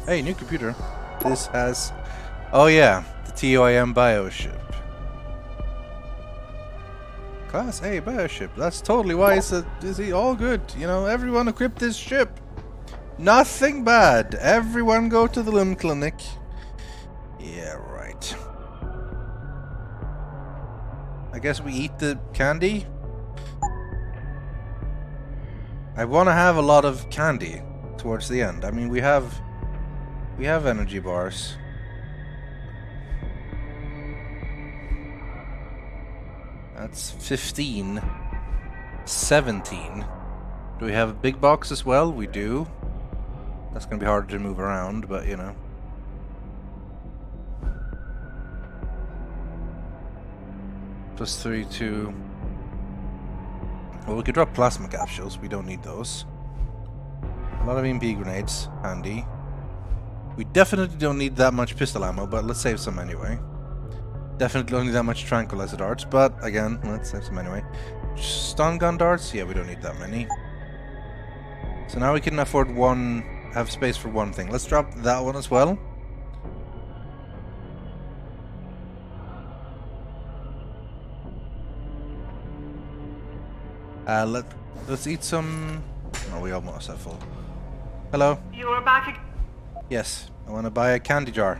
Hey, new computer. This has... Oh yeah, the TOIM bioship. Class A bioship. That's totally why it's all good. You know, everyone equip this ship. Nothing bad. Everyone go to the limb clinic. Yeah, right. I guess we eat the candy. I want to have a lot of candy towards the end. I mean, we have energy bars. That's 15. 17. Do we have a big box as well? We do. That's gonna be harder to move around, but you know. Plus 3 to... Well, we could drop plasma capsules. We don't need those. A lot of EMP grenades. Handy. We definitely don't need that much pistol ammo, but let's save some anyway. Definitely don't need that much tranquilizer darts, but again, let's save some anyway. Stun gun darts? Yeah, we don't need that many. So now we can afford have space for one thing. Let's drop that one as well. Let's eat some... Oh, we almost have full. Hello? You are back again. Yes, I want to buy a candy jar.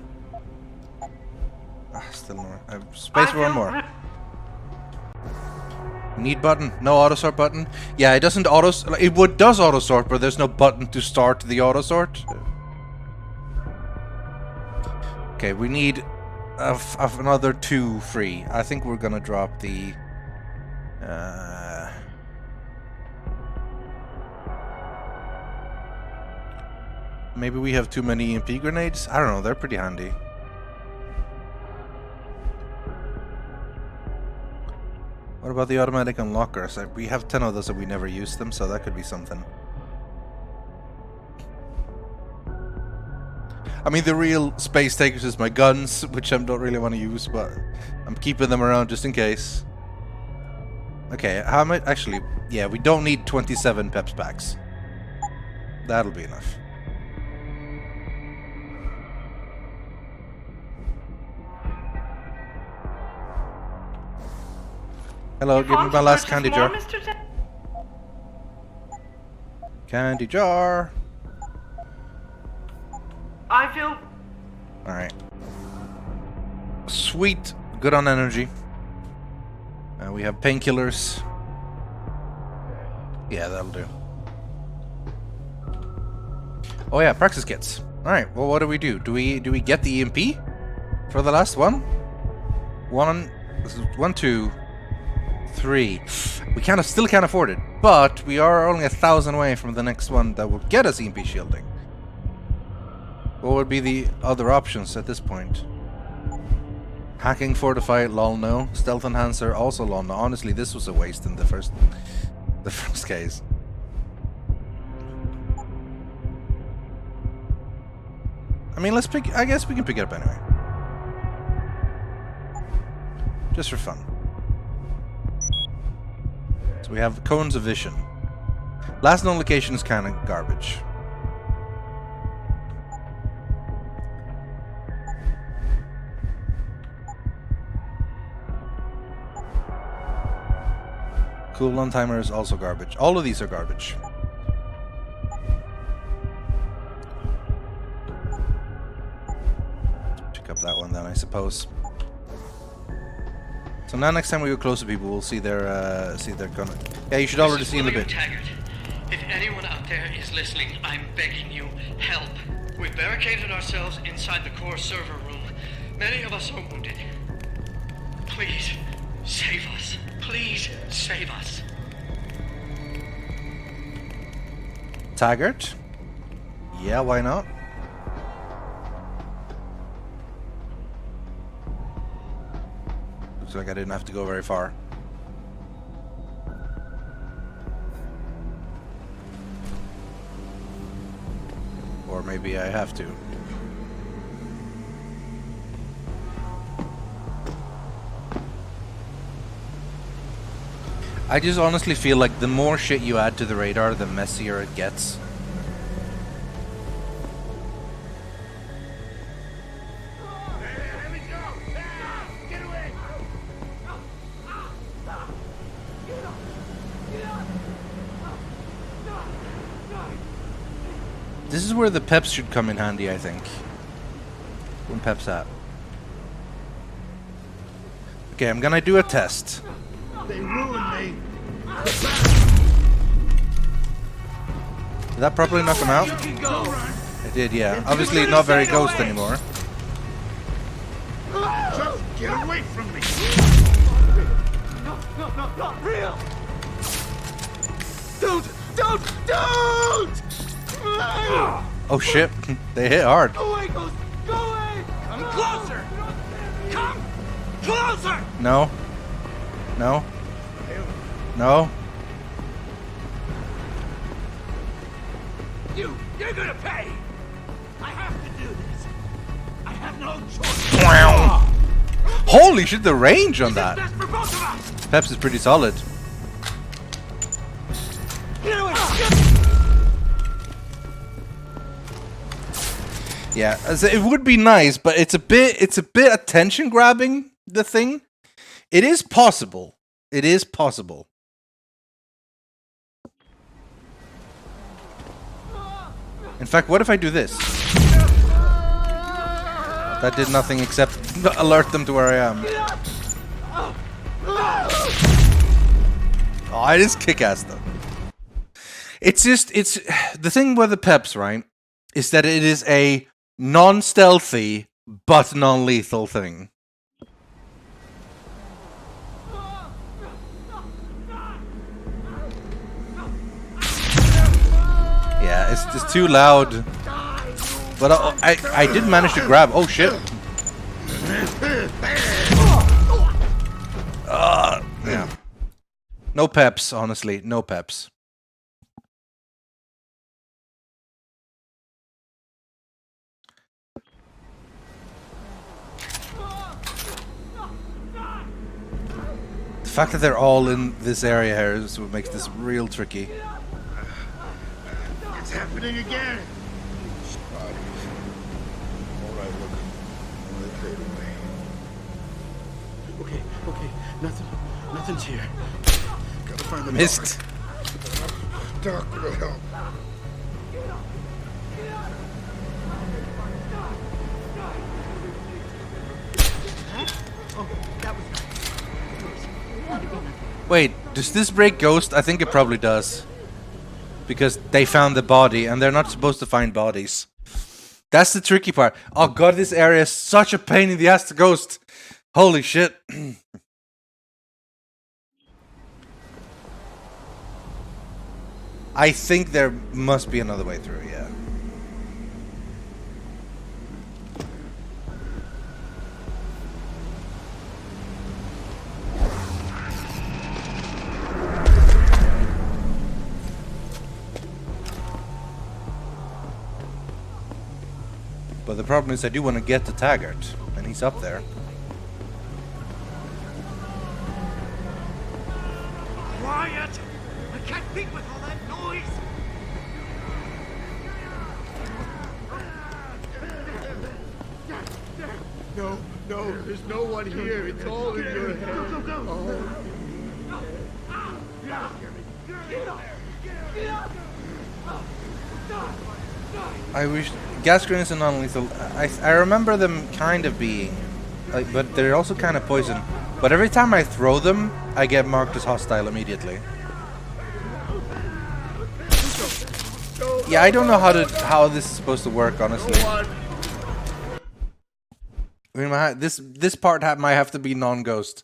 Still more. I have space for one more. Need button. No auto sort button. Yeah, it doesn't auto... It does auto sort, but there's no button to start the auto sort. Okay, we need another 2 free. I think we're gonna drop the... Maybe we have too many EMP grenades? I don't know, they're pretty handy. What about the automatic unlockers? We have 10 of those and we never use them, so that could be something. I mean, the real space takers is my guns, which I don't really want to use, but I'm keeping them around just in case. Okay, how much? Actually, yeah, we don't need 27 peps packs. That'll be enough. Hello, give me my last candy jar. Candy jar. I feel... Alright. Sweet. Good on energy. We have painkillers. Yeah, that'll do. Oh yeah, praxis kits. Alright, well what do we do? Do we get the EMP? For the last one? This is 1, 2... 3. We still can't afford it, but we are only 1,000 away from the next one that will get us EMP shielding. What would be the other options at this point? Hacking, fortify, lol no. Stealth enhancer, also lol no. Honestly, this was a waste in the first case. I mean, let's pick. I guess we can pick it up anyway, just for fun. So we have cones of vision. Last known location is kind of garbage. Cooldown timer is also garbage. All of these are garbage. Pick up that one then, I suppose. So now next time we go close to people, we'll see their gun. Yeah, you should already see them a bit. Taggart. If anyone out there is listening, I'm begging you, help. We've barricaded ourselves inside the core server room. Many of us are wounded. Please, save us. Please, save us. Taggart? Yeah, why not? Looks like I didn't have to go very far. Or maybe I have to. I just honestly feel like the more shit you add to the radar, the messier it gets. This is where the peps should come in handy, I think. When peps at. Okay, I'm gonna do a test. They ruined me. Did that properly knock him out? It did, yeah. Obviously not very ghost anymore. Just get away from me. No, not real. Don't! Oh shit, they hit hard. Go away, Ghost! Go away! Come closer! Come closer! No. No. No. You're gonna pay! I have to do this. I have no choice. Wow. Holy shit, the range on that. Best for both of us! Peps is pretty solid. Get away! Yeah, it would be nice, but it's a bit attention grabbing, the thing. It is possible. It is possible. In fact, what if I do this? That did nothing except alert them to where I am. Oh, it is kick-ass though. It's the thing with the peps, right? Is that it is a non-stealthy but non-lethal thing. Yeah, it's just too loud. But I did manage to grab. Oh shit! Yeah. No peps, honestly, no peps. The fact that they're all in this area here is what makes this real tricky. It's happening again. All right, look. They fade away. Okay. Nothing's here. Gotta find the Missed. doctor to help. Wait, does this break Ghost? I think it probably does. Because they found the body, and they're not supposed to find bodies. That's the tricky part. Oh god, this area is such a pain in the ass to Ghost. Holy shit. I think there must be another way through, yeah. But the problem is I do want to get to Taggart, and he's up there. Quiet! I can't think with all that noise! No, there's no one here. It's all in your head. Go. I wish gas grenades are non-lethal. I remember them kind of being, like, but they're also kind of poison. But every time I throw them, I get marked as hostile immediately. Yeah, I don't know how this is supposed to work, honestly. I mean, this part might have to be non-ghost.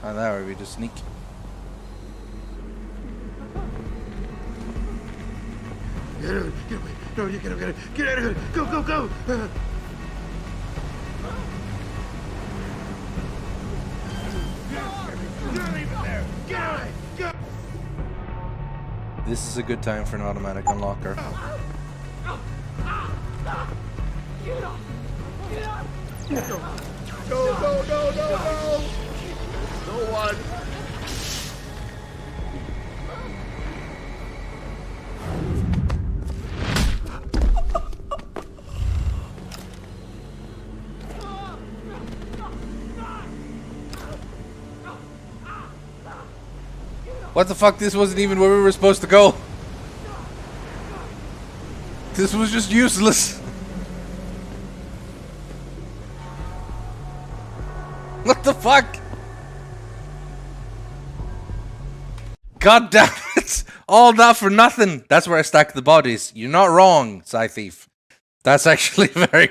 Oh, there we just sneak. Get away. No, you get out of here. Go. This is a good time for an automatic unlocker. No. No one. What the fuck? This wasn't even where we were supposed to go. This was just useless. What the fuck? God damn it! All that for nothing. That's where I stack the bodies. You're not wrong, Scythe Thief. That's actually a very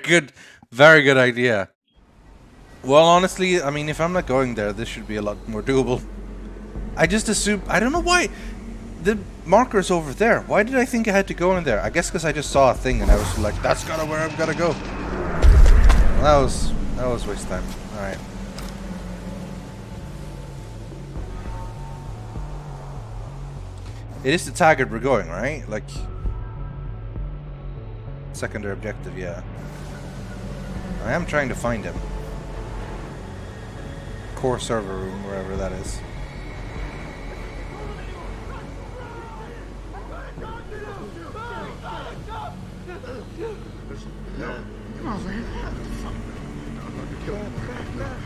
good idea. Well, honestly, I mean, if I'm not going there, this should be a lot more doable. I just assumed... I don't know why. The marker's over there. Why did I think I had to go in there? I guess because I just saw a thing and I was like, that's gotta where I'm gotta go. Well, that was waste time. Alright. It is the Taggart we're going, right? Like... secondary objective, yeah. I am trying to find him. Core server room, wherever that is.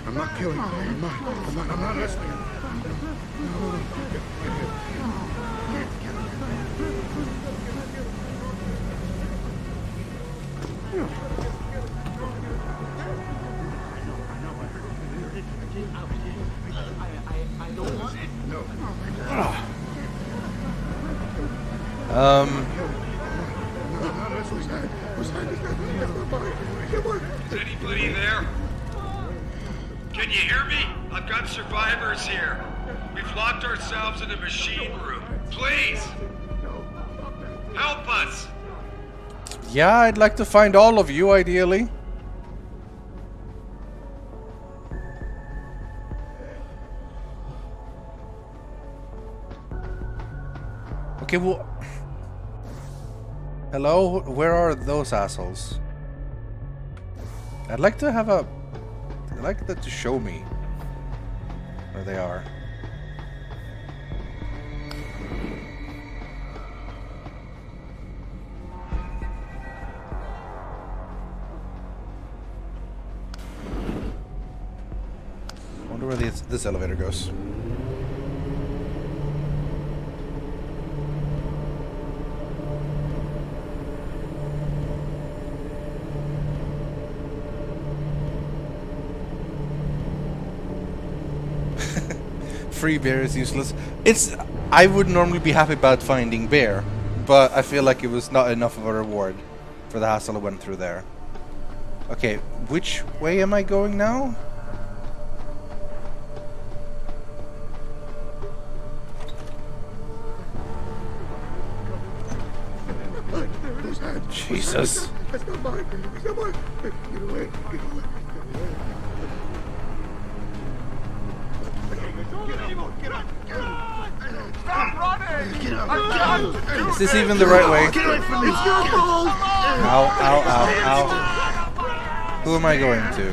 I'm not killing him. I'm not listening. Is anybody there? Can you hear me? I've got survivors here. We've locked ourselves in a machine room. Please! Help us! Yeah, I'd like to find all of you, ideally. Okay, well... Hello? Where are those assholes? I'd like to have a... I'd like that to show me where they are. I wonder where this elevator goes. Free bear is useless. I would normally be happy about finding bear, but I feel like it was not enough of a reward for the hassle I went through there. Okay, which way am I going now? Jesus. That's not mine. It's not mine. Get away. Get away. Stop running! Get up. Is this even the right way? Get away from me. Ow, ow, ow, ow. Who am I going to?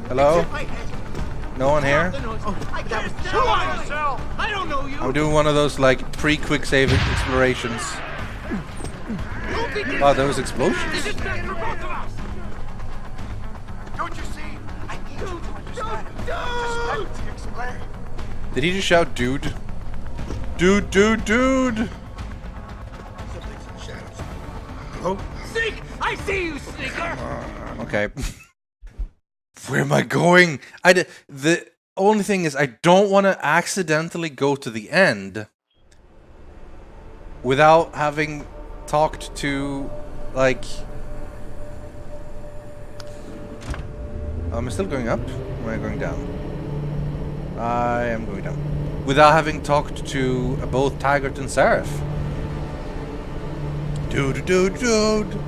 Hello? No one here? I don't know you! I'm doing one of those, like, pre-quick save explorations. Wow, those explosions. Don't you see? I need you to understand. Just let me explain. Did he just shout, dude? Dude, dude, dude! Something's in the shadows. Hello? Sneak! I see you, sneaker! Okay. Where am I going? The only thing is, I don't want to accidentally go to the end without having talked to, like... Am I still going up? Or am I going down? I am going down. Without having talked to both Taggart and Serif. Dude, dude, dude!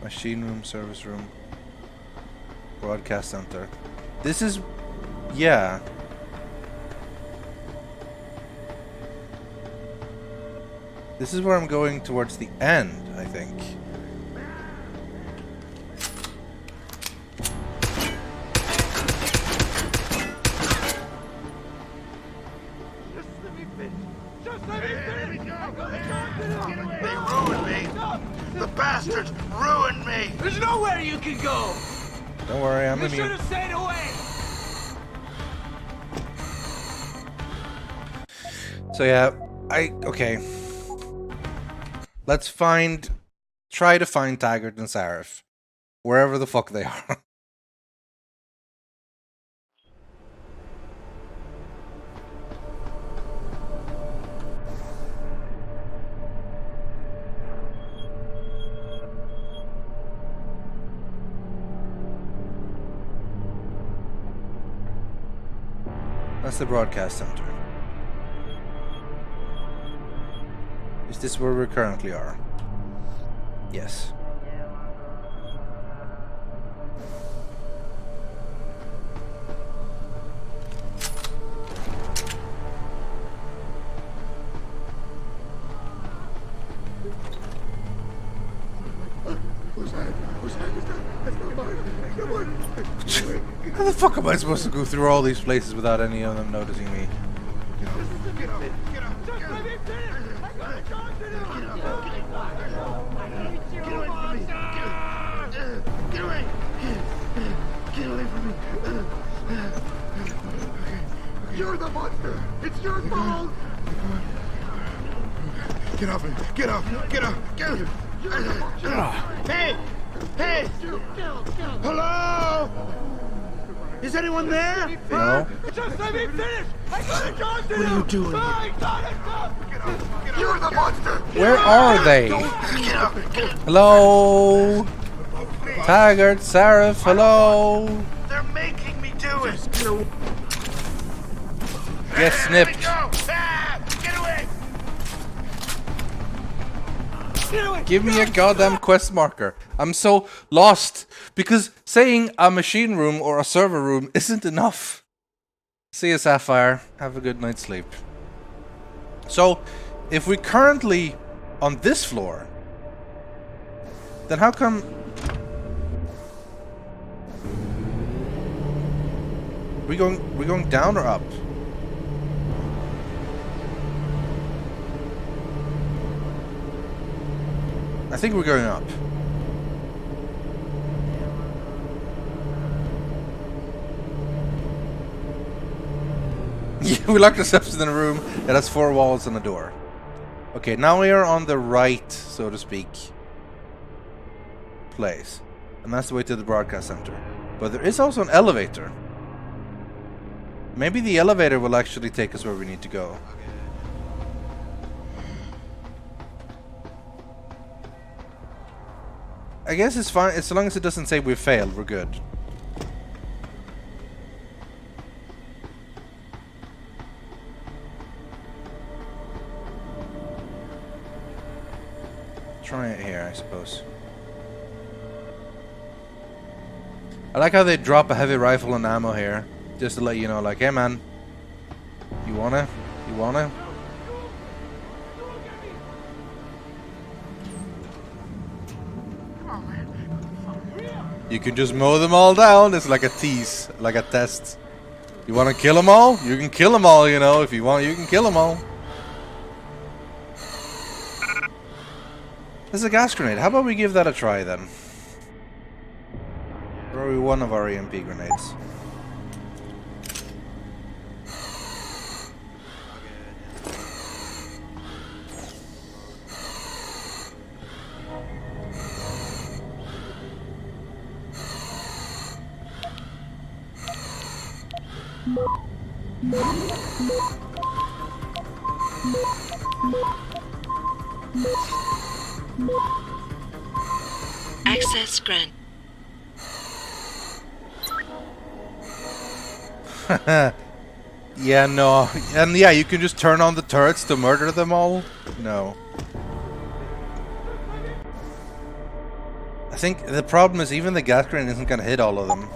Machine room, service room, broadcast center. This is... yeah. This is where I'm going towards the end, I think. They ruined me. The bastards ruined me. There's nowhere you can go. Don't worry, I'm You immune. should have stayed away. So yeah, okay. Let's try to find Taggart and Serif. Wherever the fuck they are. That's the broadcast center. Is this where we currently are? Yes. How the fuck am I supposed to go through all these places without any of them noticing me? You're the monster! It's your fault! Get off me! Get off! Get off! Get off! Hey! Hey! Hello? Is anyone there? No. Just let me finish. I got a job to do. What are you doing? I got a job. You're the monster! Where are they? Hello? Taggart, Serif, hello? They're making me do it. Get snipped. Get away! Get away! Give me a goddamn quest marker. I'm so lost because saying a machine room or a server room isn't enough. See you, Sapphire. Have a good night's sleep. So, if we're currently on this floor, then how come... We're going down or up? I think we're going up. Yeah, we locked ourselves in a room that has 4 walls and a door. Okay, now we are on the right, so to speak, place. And that's the way to the broadcast center. But there is also an elevator. Maybe the elevator will actually take us where we need to go. I guess it's fine, as long as it doesn't say we failed, we're good. Try it here, I suppose. I like how they drop a heavy rifle and ammo here, just to let you know, like, hey man, you wanna? You can just mow them all down. It's like a tease, like a test. You want to kill them all? You can kill them all, you know. If you want, you can kill them all. There's a gas grenade. How about we give that a try then? Throw one of our EMP grenades. Access grant. Yeah, no. And yeah, you can just turn on the turrets to murder them all? No. I think the problem is even the gas grenade isn't gonna hit all of them.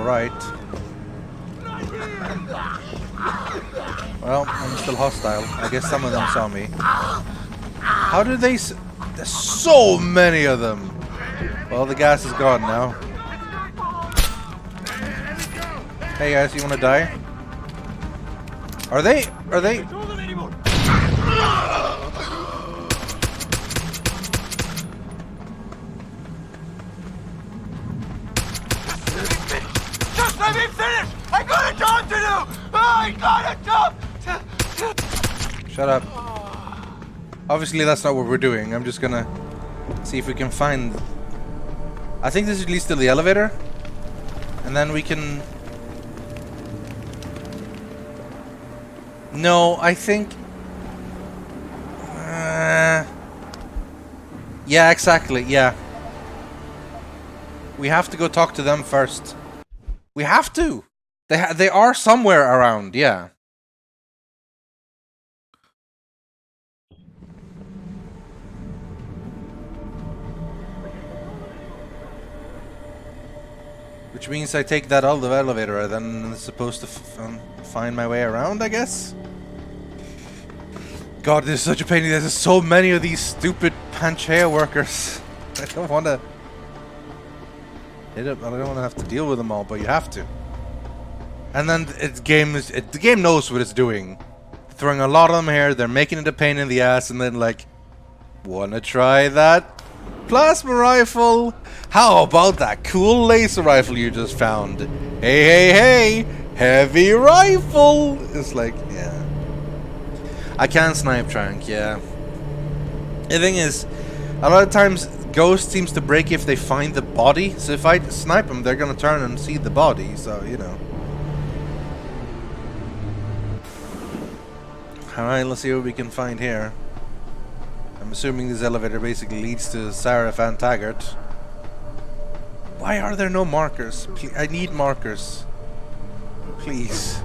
alright. Well, I'm still hostile. I guess some of them saw me. How did they there's so many of them! Well, the gas is gone now. Hey guys, you wanna die? Are they? Just let me finish! I got a job to do! I got a job! Shut up. Obviously that's not what we're doing. I'm just gonna see if we can find... I think this leads to the elevator. And then we can... No, I think... Yeah, exactly, yeah. We have to go talk to them first. We have to! They are somewhere around, yeah. Which means I take that old elevator, then I'm supposed to find my way around, I guess? God, this is such a pain. There's so many of these stupid Panchea workers. I don't want to... I don't want to have to deal with them all, but you have to. And then the game knows what it's doing. Throwing a lot of them here, they're making it a pain in the ass, and then like, wanna try that plasma rifle? How about that cool laser rifle you just found? Hey, heavy rifle! It's like, yeah. I can snipe trank, yeah. The thing is, a lot of times Ghost seems to break if they find the body. So if I snipe them, they're gonna turn and see the body, so you know. Alright, let's see what we can find here. I'm assuming this elevator basically leads to Serif and Taggart. Why are there no markers? I need markers. Please.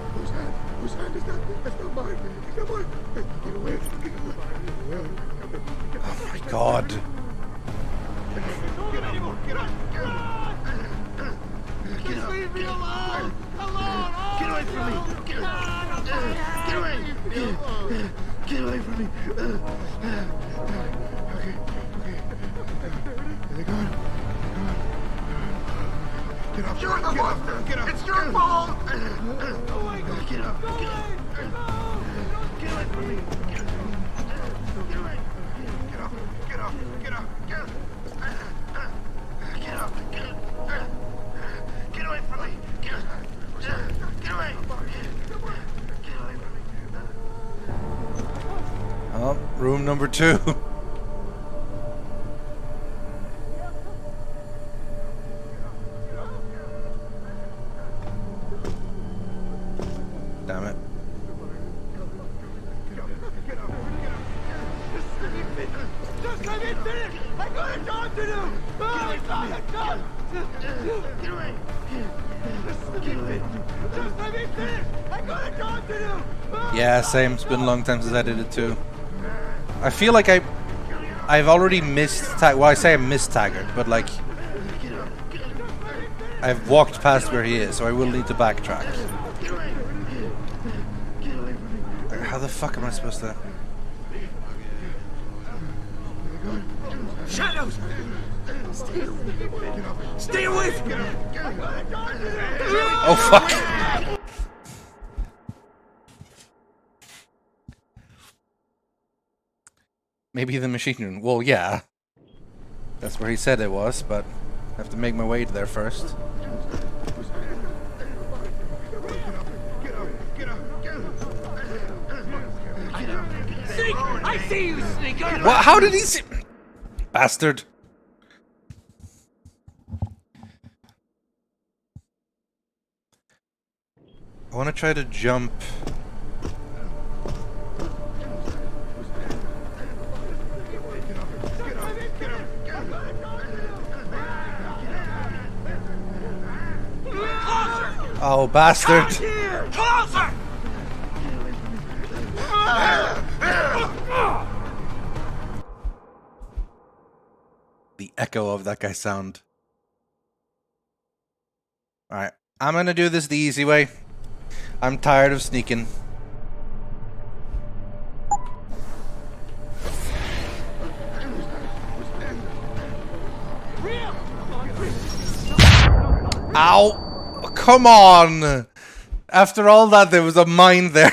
Whose hand is that? That's not mine. It's not mine. Get away. Oh my god. Just leave me alone! Get away from me! Get away! Get away from me! Okay. Are they gone? Get up! You're the monster! Get up! It's your fault! Oh my God! Get up! Get away from me! Get away! Get up! Get up! Get up! Get up! Get up! Get away from me! Get away! Get away from me! Oh, room number 2. Damn it. Just let me finish! I got a job to do! I got a job! Get away! Get away! Just let me finish! I got a job to do! Yeah, same. It's been a long time since I did it too. I feel like I've already missed well, I say I missed Taggart, but like I've walked past where he is, so I will need to backtrack. How the fuck am I supposed to? Shadows! Stay away from me! Oh fuck! Maybe the machine room. Well, yeah. That's where he said it was, but I have to make my way there first. Sneak! I see you, sneaker! What? How did he see? Bastard! I want to try to jump. Oh, bastard! Closer! The echo of that guy's sound. Alright, I'm gonna do this the easy way. I'm tired of sneaking. Ow! Oh, come on! After all that, there was a mine there.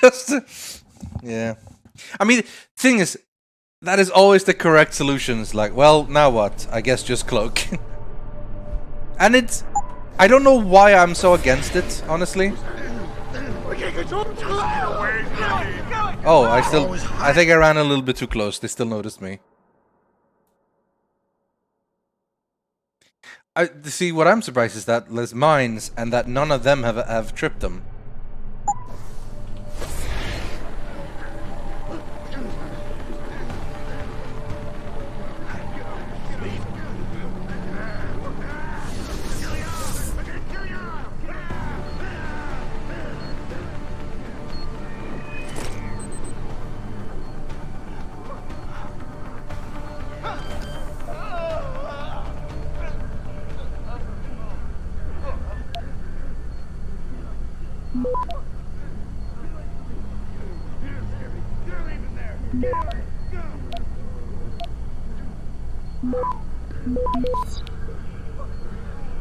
Just... yeah. I mean, thing is, that is always the correct solution. It's like, well, now what? I guess just cloak. And it's... I don't know why I'm so against it, honestly. Oh, I think I ran a little bit too close. They still noticed me. See, what I'm surprised is that there's mines and that none of them have tripped them.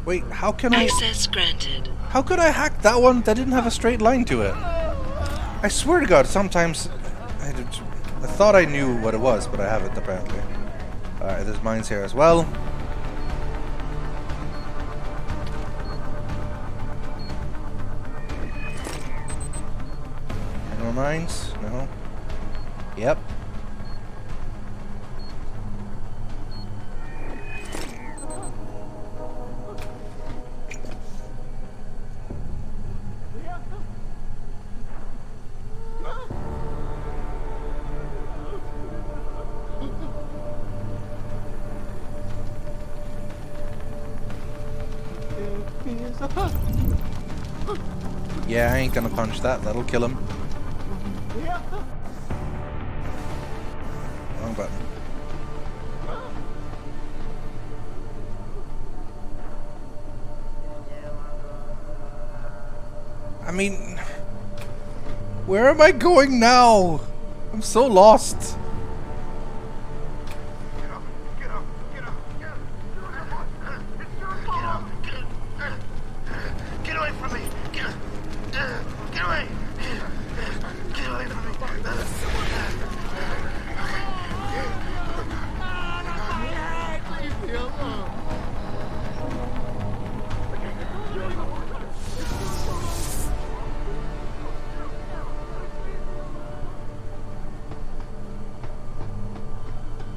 Wait, how can I... Access granted. How could I hack that one that didn't have a straight line to it? I swear to God, sometimes... I thought I knew what it was, but I haven't, apparently. Alright, there's mines here as well. No mines? No. Yep. Yeah, I ain't gonna punch that. That'll kill him. Wrong button. I mean... where am I going now? I'm so lost.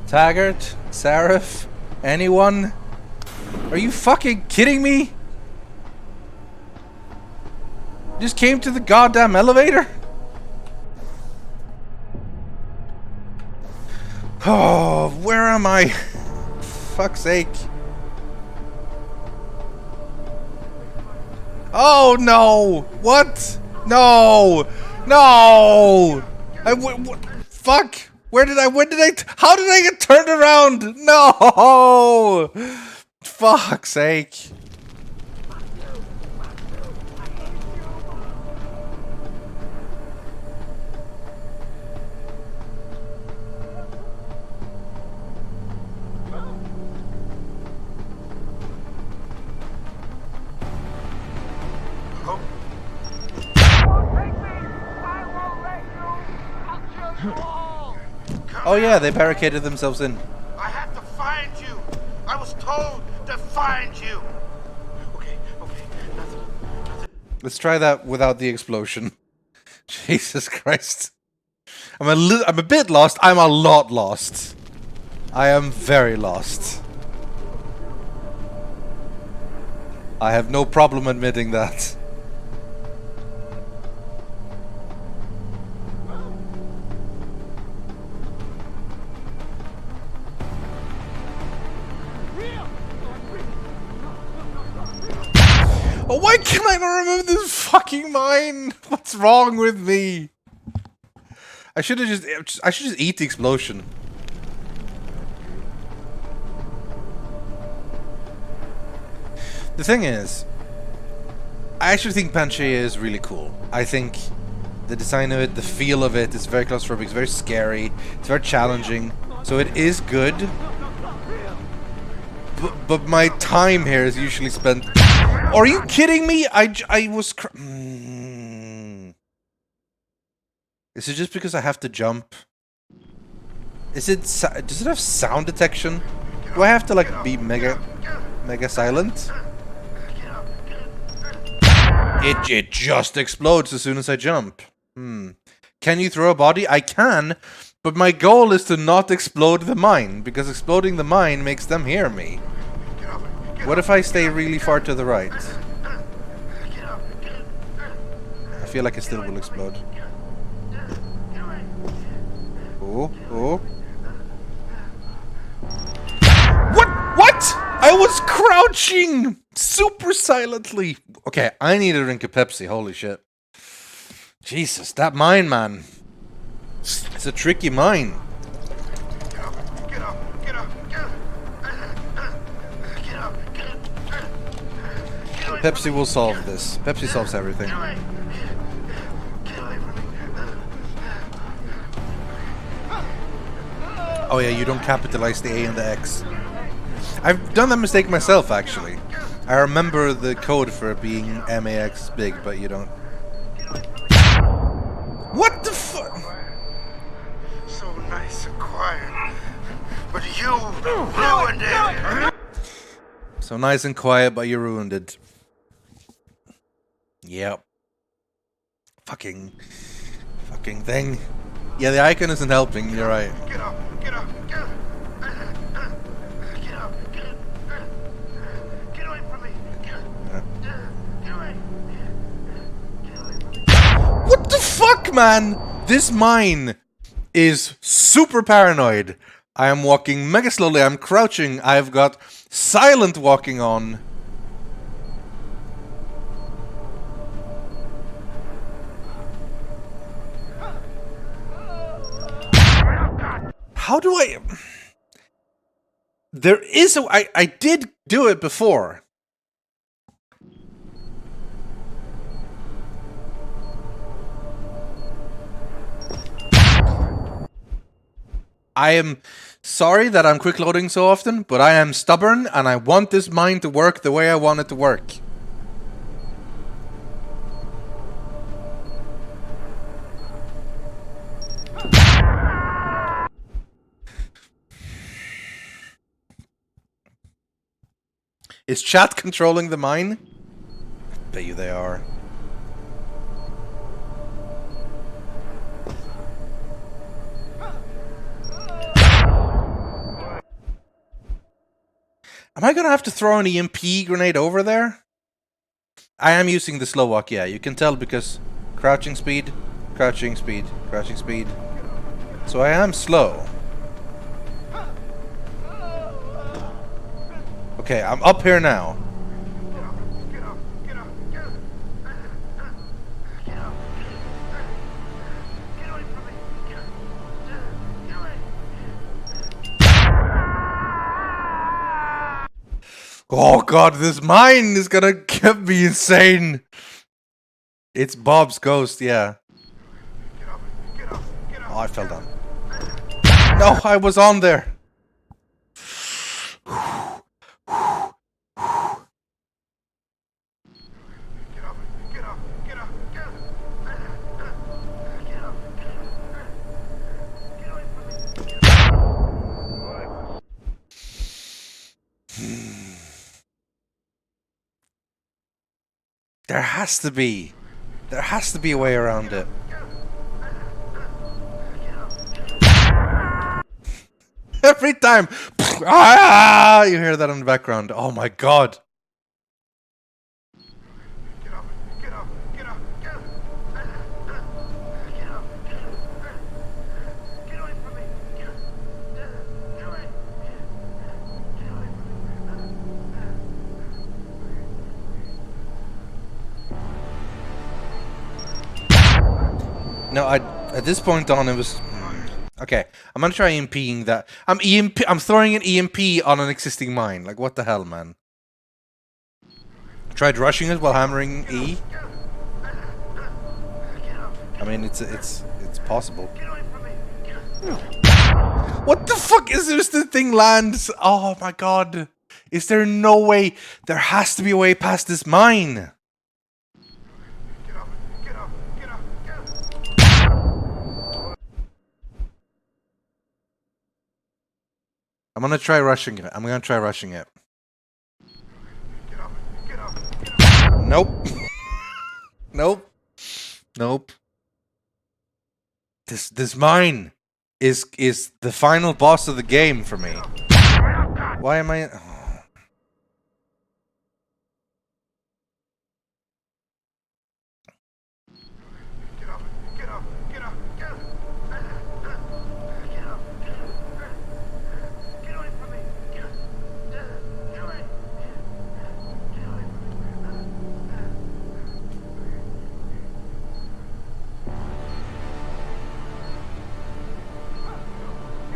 Taggart? Serif? Anyone? Are you fucking kidding me? Just came to the goddamn elevator? Oh, where am I? Fuck's sake. Oh no! What? No! No! Fuck! When did I, how did I get turned around? No! Fuck's sake. Oh yeah, they barricaded themselves in. I had to find you. I was told to find you. Okay, nothing. Let's try that without the explosion. Jesus Christ. I'm a bit lost. I'm a lot lost. I am very lost. I have no problem admitting that. Oh, why can I not remember this fucking mine? What's wrong with me? I should just eat the explosion. The thing is, I actually think Panchaea is really cool. I think the design of it, the feel of it, is very claustrophobic, it's very scary, it's very challenging. So it is good. But my time here is usually spent... Are you kidding me? I was... Is it just because I have to jump? Does it have sound detection? Do I have to like be mega silent? It just explodes as soon as I jump. Can you throw a body? I can, but my goal is to not explode the mine, because exploding the mine makes them hear me. What if I stay really far to the right? I feel like it still will explode. Oh. What? I was crouching super silently. Okay, I need a drink of Pepsi. Holy shit. Jesus, that mine, man. It's a tricky mine. Pepsi will solve this. Pepsi solves everything. Oh yeah, you don't capitalize the A and the X. I've done that mistake myself, actually. I remember the code for it being MAX big, but you don't. What the fuck? So nice and quiet. But you ruined it. So nice and quiet, but you ruined it. Yep. Fucking thing. Yeah, the icon isn't helping, you're right. Get up. Get up. Get away from me. Get away. What the fuck, man? This mine is super paranoid. I am walking mega slowly, I'm crouching, I've got silent walking on. How do I... There is a... I did do it before. I am sorry that I'm quick loading so often, but I am stubborn and I want this mine to work the way I want it to work. Is chat controlling the mine? I bet you they are. Am I gonna have to throw an EMP grenade over there? I am using the slow walk, yeah, you can tell because crouching speed, crouching speed, crouching speed. So I am slow. Okay, I'm up here now. Oh god, this mine is gonna get me insane. It's Bob's ghost, yeah. Oh, I fell down. No, I was on there. There has to be a way around it. Every time, you hear that in the background. Oh my god. No, at this point on, it was... Okay, I'm gonna try EMPing that. I'm throwing an EMP on an existing mine. Like, what the hell, man? tried rushing it while hammering E. I mean, it's possible. What the fuck is this? The thing lands. Oh my god. Is there no way? There has to be a way past this mine. I'm gonna try rushing it. Nope. Nope. This mine is the final boss of the game for me. Why am I? Oh.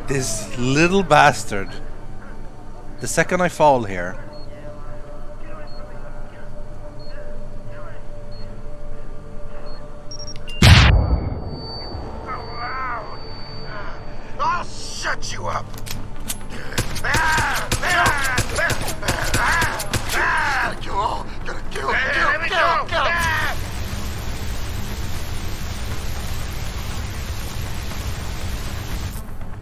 This little bastard. The second I fall here. I'll shut you up. Gotta kill.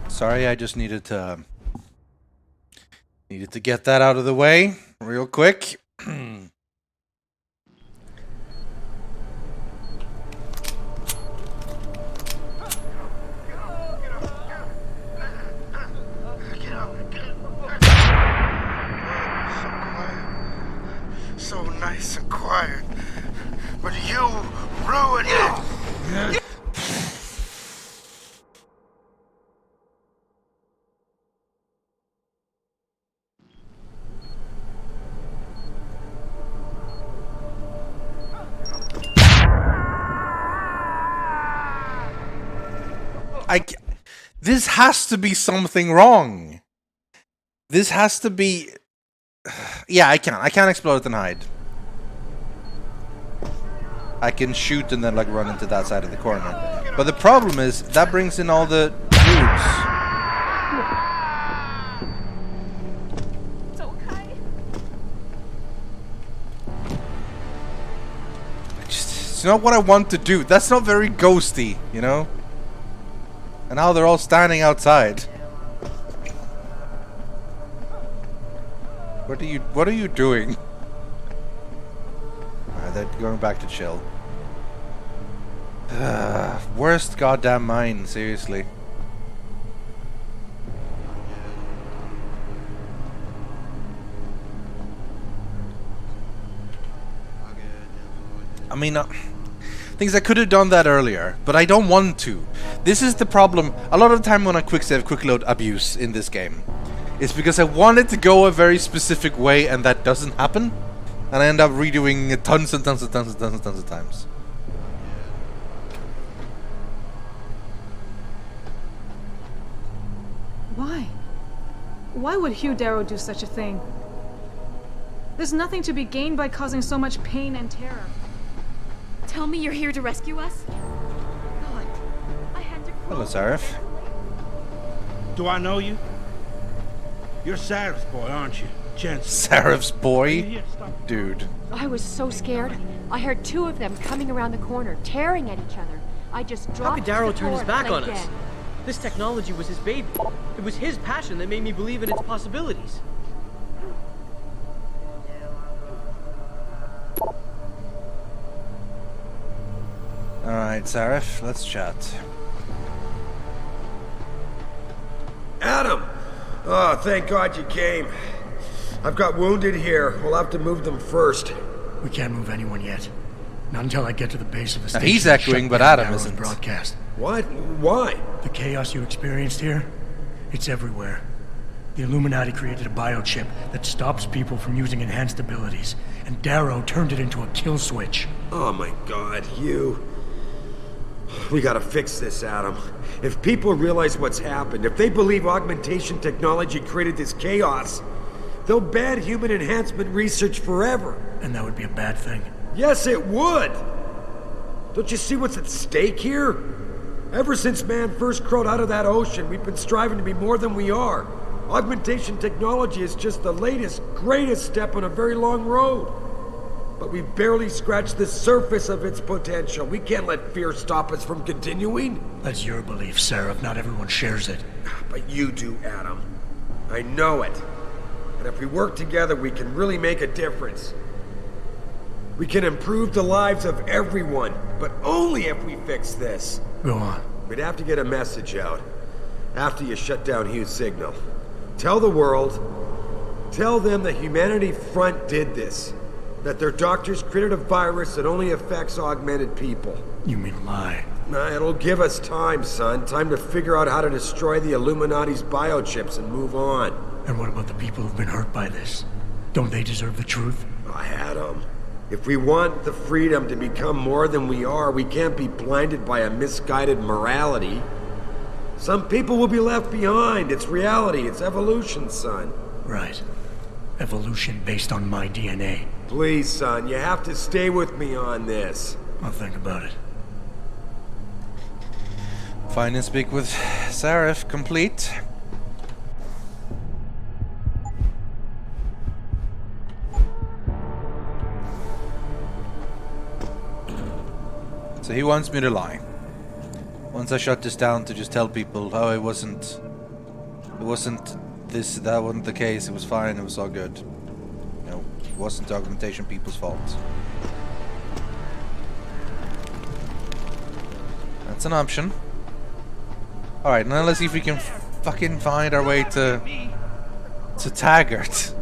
Sorry, I just needed to get that out of the way real quick. So nice and quiet, but you ruined it. This has to be something wrong. This has to be... Yeah, I can't explode it and hide. I can shoot and then like run into that side of the corner. But the problem is, that brings in all the dudes. It's okay. It's not what I want to do. That's not very ghosty, you know? And now they're all standing outside. What are you doing? Alright, they're going back to chill. Worst goddamn mine, seriously. I mean, things I could have done that earlier, but I don't want to. This is the problem. A lot of the time when I quick save, quick load abuse in this game, it's because I want it to go a very specific way, and that doesn't happen, and I end up redoing it tons of times. Why? Why would Hugh Darrow do such a thing? There's nothing to be gained by causing so much pain and terror. Tell me you're here to rescue us? God, I had to crawl. Hello, Serif. Do I know you? You're Serif's boy, aren't you? Chance. Serif's boy? Dude. I was so scared. I heard two of them coming around the corner, tearing at each other. I just dropped. How could Darrow to the turn his floor back and on lay us? dead. This technology was his baby. It was his passion that made me believe in its possibilities. Alright, Serif, let's chat. Adam! Oh, thank God you came. I've got wounded here. We'll have to move them first. We can't move anyone yet. Not until I get to the base of the Now, station. he's echoing, but Adam isn't. Broadcast. What? Why? The chaos you experienced here, it's everywhere. The Illuminati created a biochip that stops people from using enhanced abilities, and Darrow turned it into a kill switch. Oh my God, you... We gotta fix this, Adam. If people realize what's happened, if they believe augmentation technology created this chaos, They'll ban human enhancement research forever. And that would be a bad thing. Yes, it would! Don't you see what's at stake here? Ever since man first crawled out of that ocean, we've been striving to be more than we are. Augmentation technology is just the latest, greatest step on a very long road. But we've barely scratched the surface of its potential. We can't let fear stop us from continuing. That's your belief, Serif. Not everyone shares it. But you do, Adam. I know it. And if we work together, we can really make a difference. We can improve the lives of everyone, but only if we fix this. Go on. We'd have to get a message out after you shut down Hugh's signal. Tell the world, tell them the Humanity Front did this. That their doctors created a virus that only affects augmented people. You mean lie? Nah, it'll give us time, son. Time to figure out how to destroy the Illuminati's biochips and move on. And what about the people who've been hurt by this? Don't they deserve the truth? I had 'em. If we want the freedom to become more than we are, we can't be blinded by a misguided morality. Some people will be left behind. It's reality. It's evolution, son. Right. Evolution based on my DNA. Please, son, you have to stay with me on this. I'll think about it. Find and speak with Serif complete. So he wants me to lie. Once I shut this down, to just tell people, oh, it wasn't this, that wasn't the case, it was fine, it was all good. You know, it wasn't the augmentation people's fault. That's an option. Alright, now let's see if we can fucking find our way to Taggart.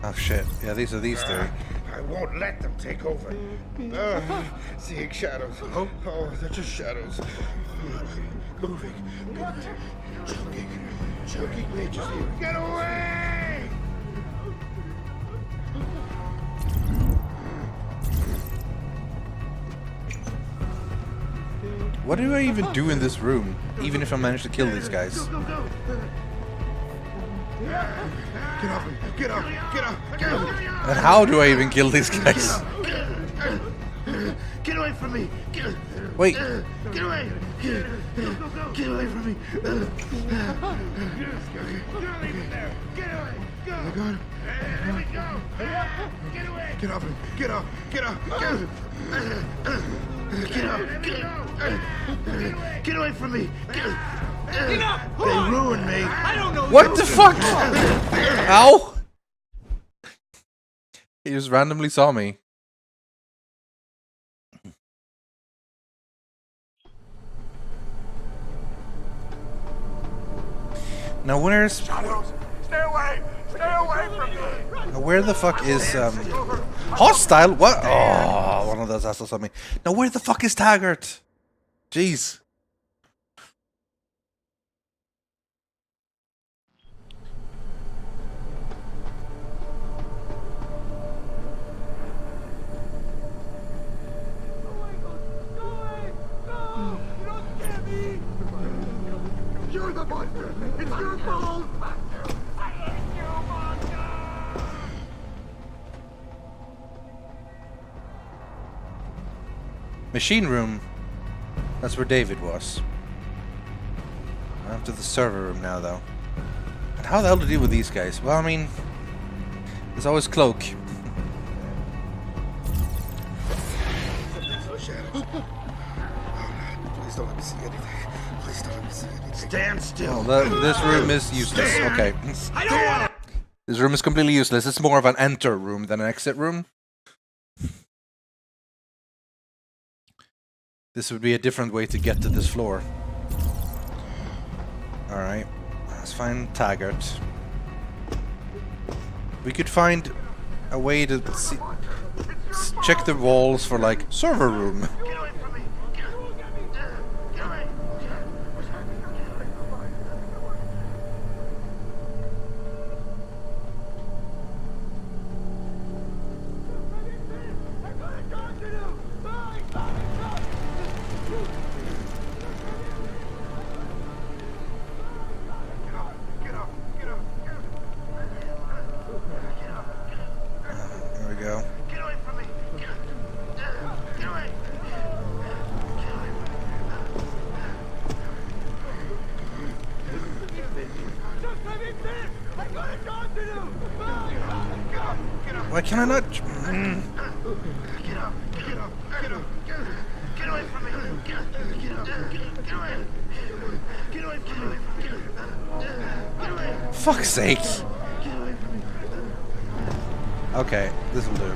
Oh shit, yeah, these are these three. I won't let them take over. Seeing shadows. Oh, they're just shadows. Moving. Choking me. Just get away! What do I even do in this room, even if I manage to kill these guys? Go. Get off me! Get off! Get off! Get off! And how do I even kill these guys? Get away from me! Wait. Get away! Get away from me! Leave it there! Get away! Go! I got him. Let me go! Get away! Get off me! Get off! Get off! Get off! Get away from me! They ruined me! I don't know What the fuck? Ow! He just randomly saw me. Now where's... Stay away! Stay away from me! Now where the fuck is, Hostile? What? Oh, one of those assholes on me. Now where the fuck is Taggart? Jeez. You're the monster! It's your fault! I hate you, monster! Machine room. That's where David was. I'm to the server room now, though. And how the hell to deal with these guys? Well, I mean, there's always Cloak. Please don't let me see anything. Please don't let me see anything. Stand still. Well, this room is useless. Okay. I don't want to. This room is completely useless. It's more of an enter room than an exit room. This would be a different way to get to this floor. Alright. Let's find Taggart. We could find a way to see, check the walls for, like, server room. Get away from me! Get away! Why can I not? Get off, get off, get off, get away from me. Get away. Get away from me. Get away. Fuck's sake. Get away from me. Okay, this'll do.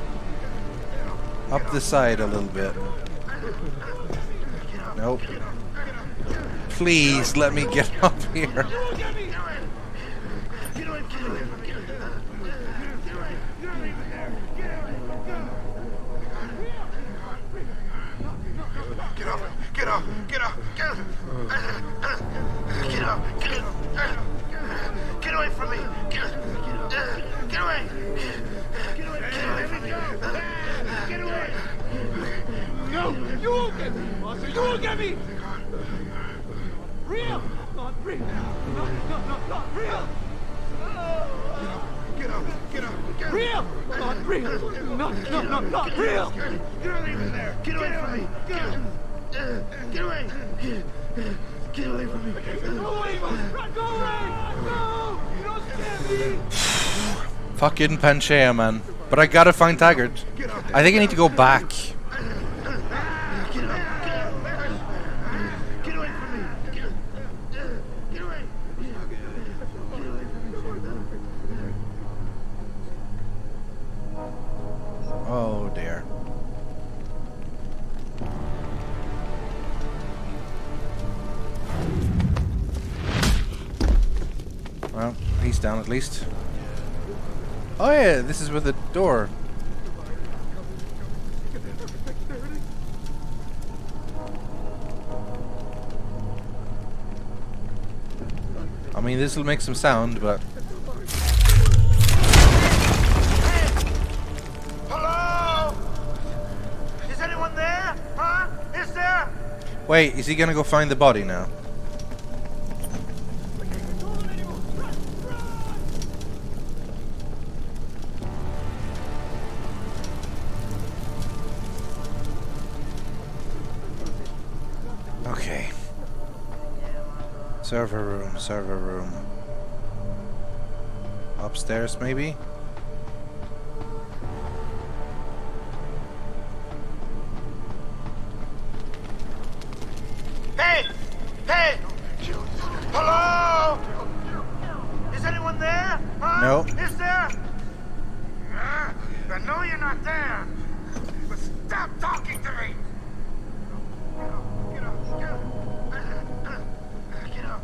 Up the side a little bit. Nope. Please let me get up here. Get away from me. Get away. Get off! Get off! Get off! Get off! Get off! Get away from me! Get away! Get away from me! Get away! No! You won't get me, monster! You won't get me! Real! Not real! Not real! Get off! Get off! Real! Not real! Not real! You're not even there! Get away from me! Get away! Get away from me! Go away, monster! Go away! No! You don't scare me! Fucking Panchea, man. But I gotta find Taggart. I think I need to go back. Get away from me! Get away! Oh dear. Well, he's down at least. Oh yeah, this is with the door. I mean, this will make some sound, but... Hello? Is anyone there? Huh? Is there? Wait, is he gonna go find the body now? Okay. Server room, server room. Upstairs, maybe? Hey! Hey! Hello? Is anyone there? Huh? No. Is there? I know you're not there. But stop talking to me. Get up, get up, get up.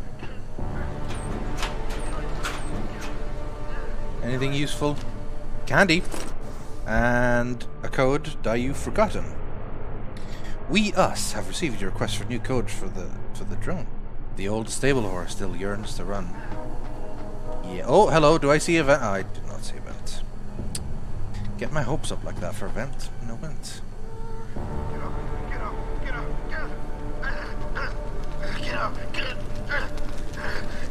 Anything useful? Candy. And a code that you've forgotten. We, us, have received your request for new code for the drone. The old stable horse still yearns to run. Yeah. Oh, hello. Do I see a vent? Oh, I did not see a vent. Get my hopes up like that for a vent. No vent. Get up, get up, get up, get up. Get up,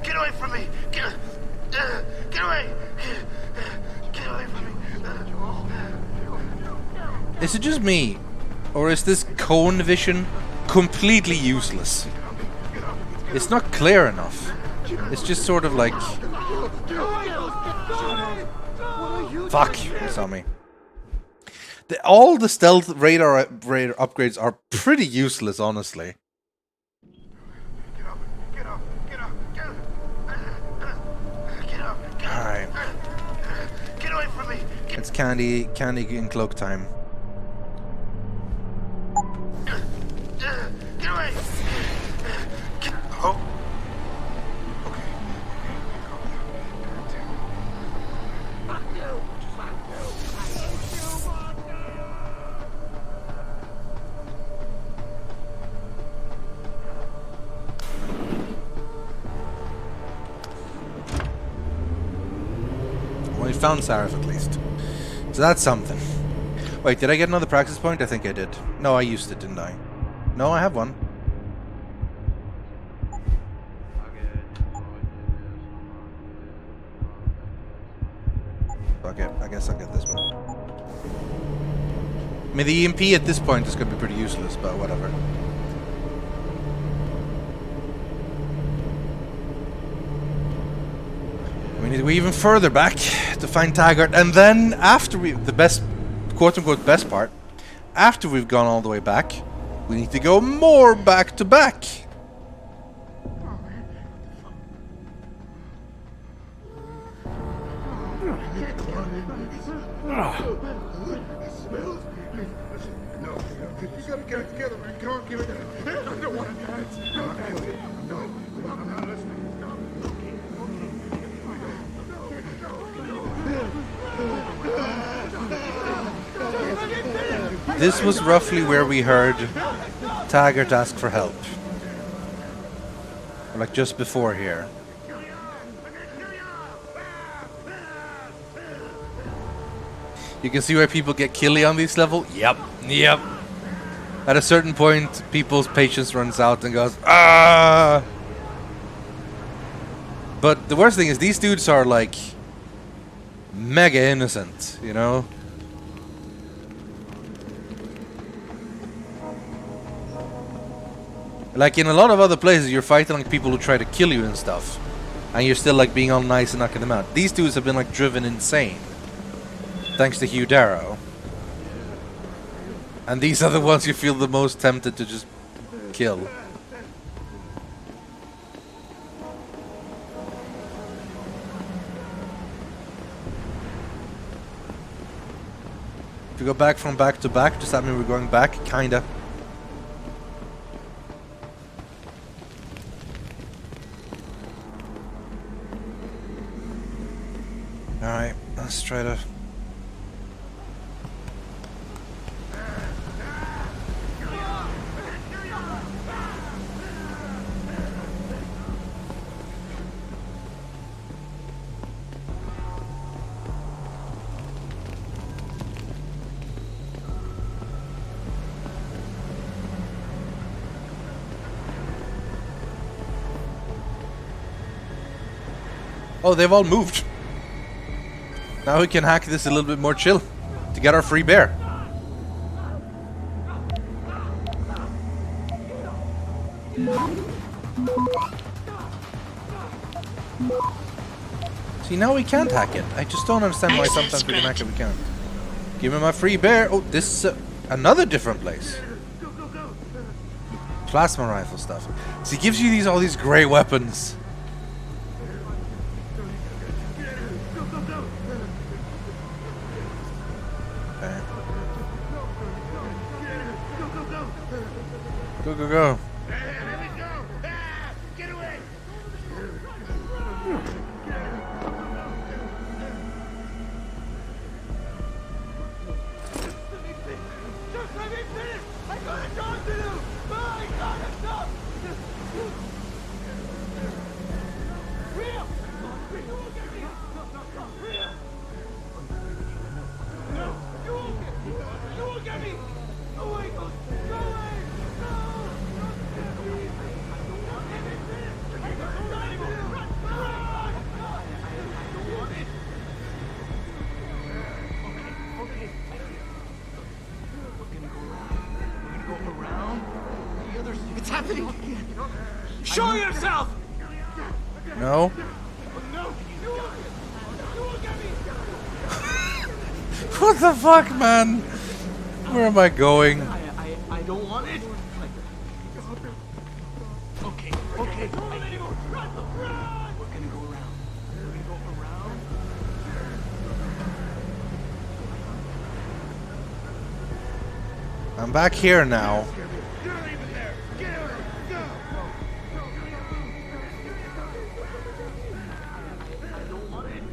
get away from me. Get away. Get away from me. Is it just me? Or is this cone vision completely useless? It's not clear enough. It's just sort of like... Fuck, he saw me. All the stealth radar upgrades are pretty useless, honestly. Alright. Get away from me. It's candy and cloak time. Get away. Oh. Well, we found Serif at least. So that's something. Wait, did I get another practice point? I think I did. No, I used it, didn't I? No, I have one. Okay, I guess I'll get this one. I mean, the EMP at this point is going to be pretty useless, but whatever. I mean, need to go even further back to find Taggart, and then after the best, quote-unquote best part, after we've gone all the way back, we need to go more back to back. This was roughly where we heard Taggart ask for help. Like just before here. You can see why people get killy on this level? Yep. At a certain point, people's patience runs out and goes, ah! But the worst thing is these dudes are like mega innocent, you know? Like in a lot of other places, you're fighting like people who try to kill you and stuff. And you're still like being all nice and knocking them out. These dudes have been like driven insane. Thanks to Hugh Darrow. And these are the ones you feel the most tempted to just kill. If you go back from back to back, does that mean we're going back? Kinda. Alright, let's try to... Oh, they've all moved. Now we can hack this a little bit more chill to get our free bear. See, now we can't hack it. I just don't understand why sometimes we can hack it, we can't. Give me my free bear. Oh, this is another different place. Plasma rifle stuff. See, it gives you all these great weapons. Go. Get away! Just let me finish! I got a job to do! I gotta stop! Real! No! You won't get me! Oh my God! Go away! It's happening! Show yourself! No? What the fuck, man? Where am I going? I don't want it. Okay. We're gonna go around. We're gonna go around. I'm back here now. You're not even there. Get out of here. Go. I don't want it.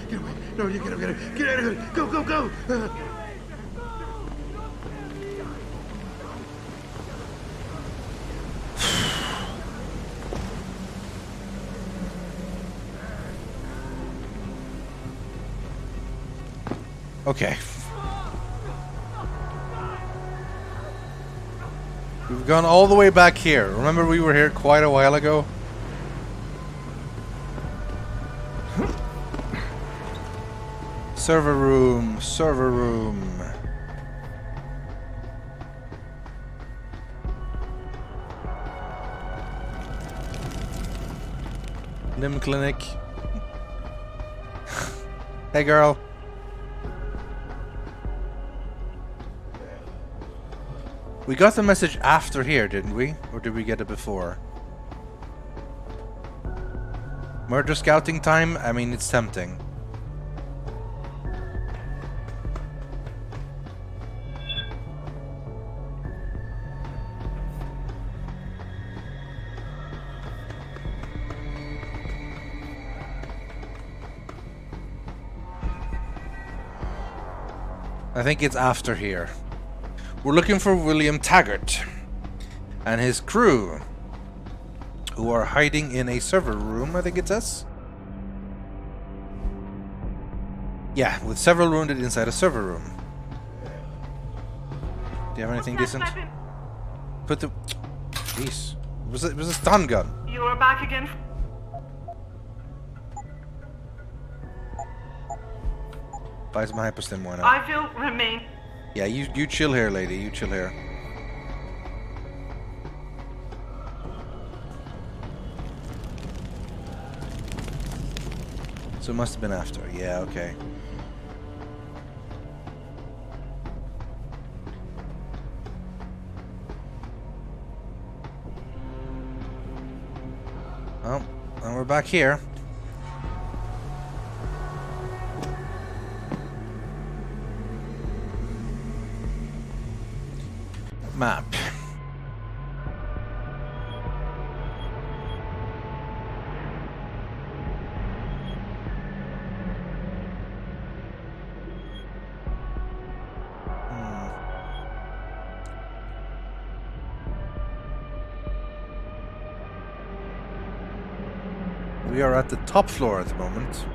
Get away. No, you get out of here. Go. Okay. We've gone all the way back here. Remember we were here quite a while ago? Server room. Limb clinic. Hey, girl. We got the message after here, didn't we? Or did we get it before? Murder scouting time? I mean, it's tempting. I think it's after here. We're looking for William Taggart and his crew, who are hiding in a server room, I think it says. Yeah, with several wounded inside a server room. Do you have anything decent? Put the... Jeez. It was a stun gun. You are back again. Buy some hyperstim, why not? I will remain. Yeah, you chill here, lady. You chill here. So it must have been after. Yeah, okay. Oh, and we're back here. Map. We are at the top floor at the moment.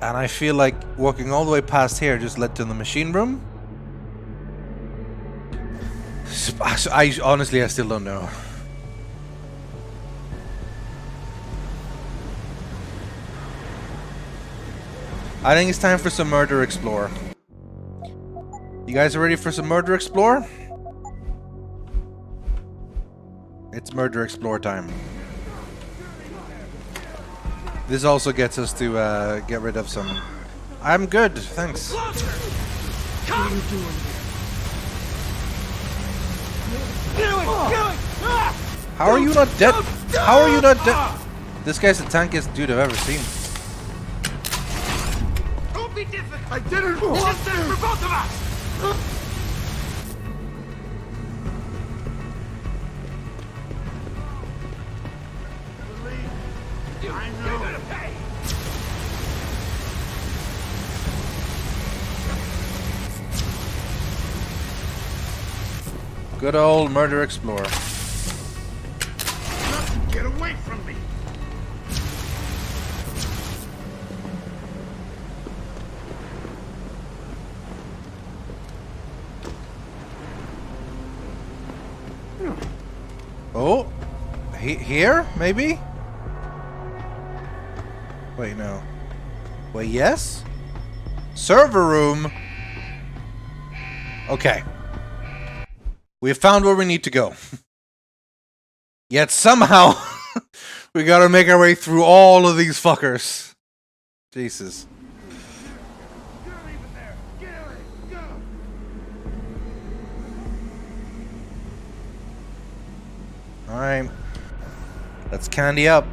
And I feel like walking all the way past here just led to the machine room. I honestly, I still don't know. I think it's time for some Murder Explore. You guys are ready for some Murder Explore? It's Murder Explore time. This also gets us to get rid of some... I'm good, thanks. How are you not dead? How are you not dead? This guy's the tankiest dude I've ever seen. Don't be difficult. I didn't want this for both of us. I know. You're gonna pay. Good old Murder Explorer. Get away from me. Oh, here maybe? Wait, no. Wait, yes? Server room. Okay. We've found where we need to go. Yet somehow we gotta make our way through all of these fuckers. Jesus. Alright. Let's candy up.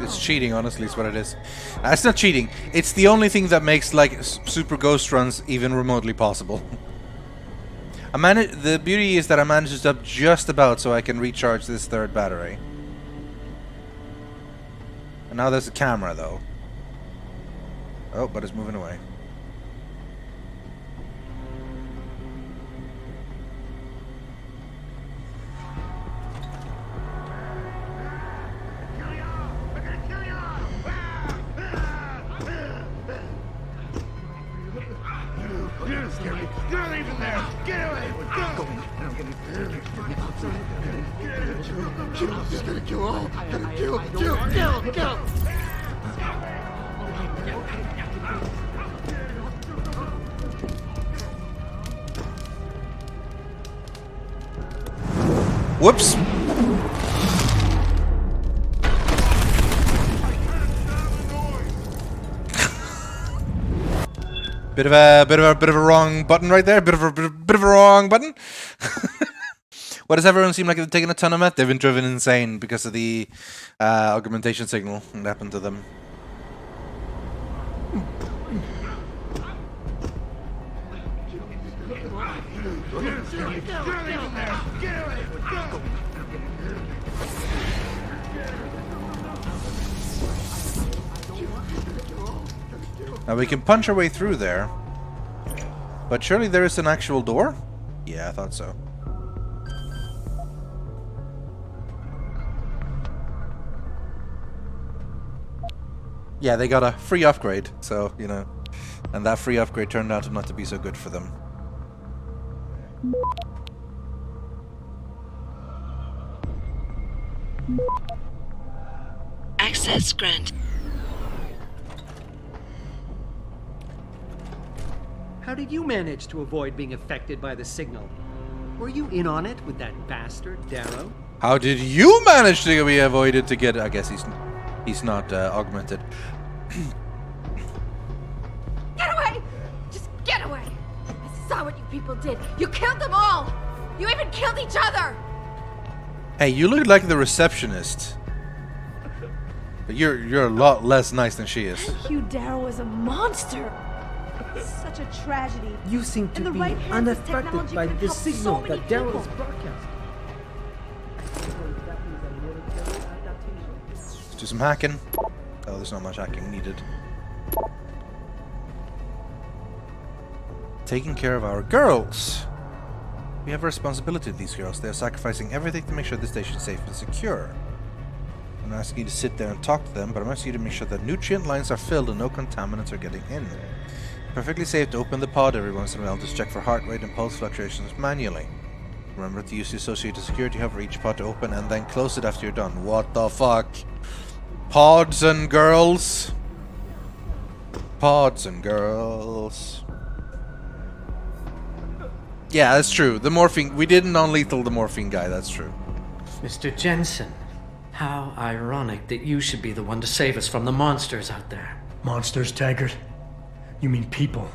It's cheating, honestly, is what it is. It's not cheating. It's the only thing that makes like super ghost runs even remotely possible. The beauty is that I managed it up just about so I can recharge this third battery. And now there's a camera, though. Oh, but it's moving away. You're not even there. Get away. Whoops. Bit of a wrong button right there. Bit of a wrong button. Why does everyone seem like they're taking a ton of meth? They've been driven insane because of the augmentation signal that happened to them. Now we can punch our way through there, but surely there is an actual door? Yeah, I thought so. Yeah, they got a free upgrade, so, you know, and that free upgrade turned out not to be so good for them. Access granted. How did you manage to avoid being affected by the signal? Were you in on it with that bastard, Darrow? How did you manage to be avoided to get... I guess he's not augmented. Get away! Just get away! I saw what you people did. You killed them all! You even killed each other! Hey, you look like the receptionist. But you're a lot less nice than she is. Hugh Darrow is a monster. It's such a tragedy. You seem to be unaffected by the signal that Darrow is broadcasting. Let's do some hacking. Oh, there's not much hacking needed. Taking care of our girls. We have a responsibility to these girls. They are sacrificing everything to make sure the station is safe and secure. I'm not asking you to sit there and talk to them, but I'm asking you to make sure that nutrient lines are filled and no contaminants are getting in. Perfectly safe to open the pod every once in a while. Just check for heart rate and pulse fluctuations manually. Remember to use the associated security hub for each pod to open and then close it after you're done. What the fuck? Pods and girls? Pods and girls. Yeah, that's true. The morphine... We did non-lethal the morphine guy, that's true. Mr. Jensen, how ironic that you should be the one to save us from the monsters out there. Monsters, Taggart? You mean people.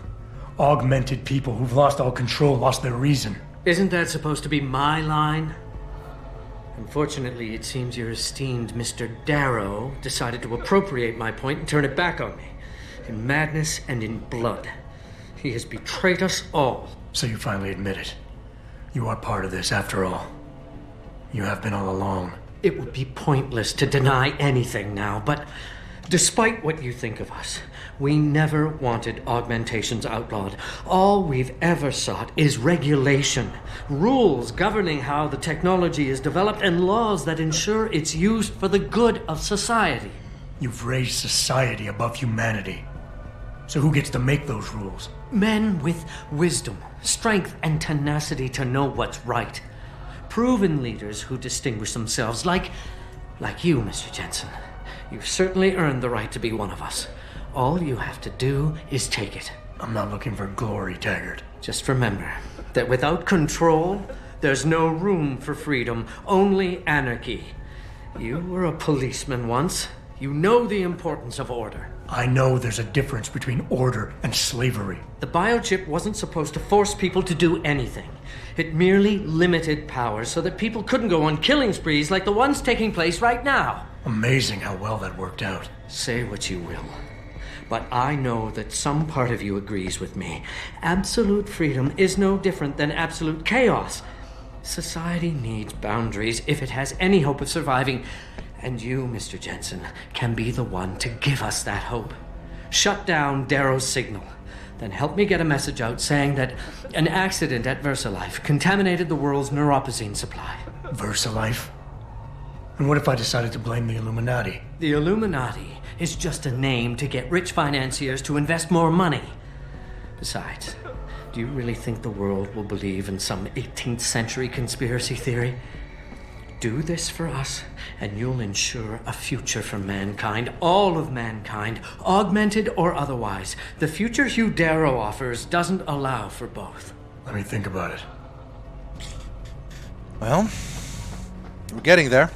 Augmented people who've lost all control, lost their reason. Isn't that supposed to be my line? Unfortunately, it seems your esteemed Mr. Darrow decided to appropriate my point and turn it back on me. In madness and in blood. He has betrayed us all. So you finally admit it. You are part of this, after all. You have been all along. It would be pointless to deny anything now, but despite what you think of us, we never wanted augmentations outlawed. All we've ever sought is regulation, rules governing how the technology is developed, and laws that ensure it's used for the good of society. You've raised society above humanity. So who gets to make those rules? Men with wisdom, strength, and tenacity to know what's right. Proven leaders who distinguish themselves, like you, Mr. Jensen. You've certainly earned the right to be one of us. All you have to do is take it. I'm not looking for glory, Taggart. Just remember that without control, there's no room for freedom, only anarchy. You were a policeman once. You know the importance of order. I know there's a difference between order and slavery. The biochip wasn't supposed to force people to do anything. It merely limited power so that people couldn't go on killing sprees like the ones taking place right now. Amazing how well that worked out. Say what you will, but I know that some part of you agrees with me. Absolute freedom is no different than absolute chaos. Society needs boundaries if it has any hope of surviving. And you, Mr. Jensen, can be the one to give us that hope. Shut down Darrow's signal. Then help me get a message out saying that an accident at VersaLife contaminated the world's neuropozyne supply. VersaLife? And what if I decided to blame the Illuminati? The Illuminati is just a name to get rich financiers to invest more money. Besides, do you really think the world will believe in some 18th century conspiracy theory? Do this for us, and you'll ensure a future for mankind, all of mankind, augmented or otherwise. The future Hugh Darrow offers doesn't allow for both. Let me think about it. Well, we're getting there.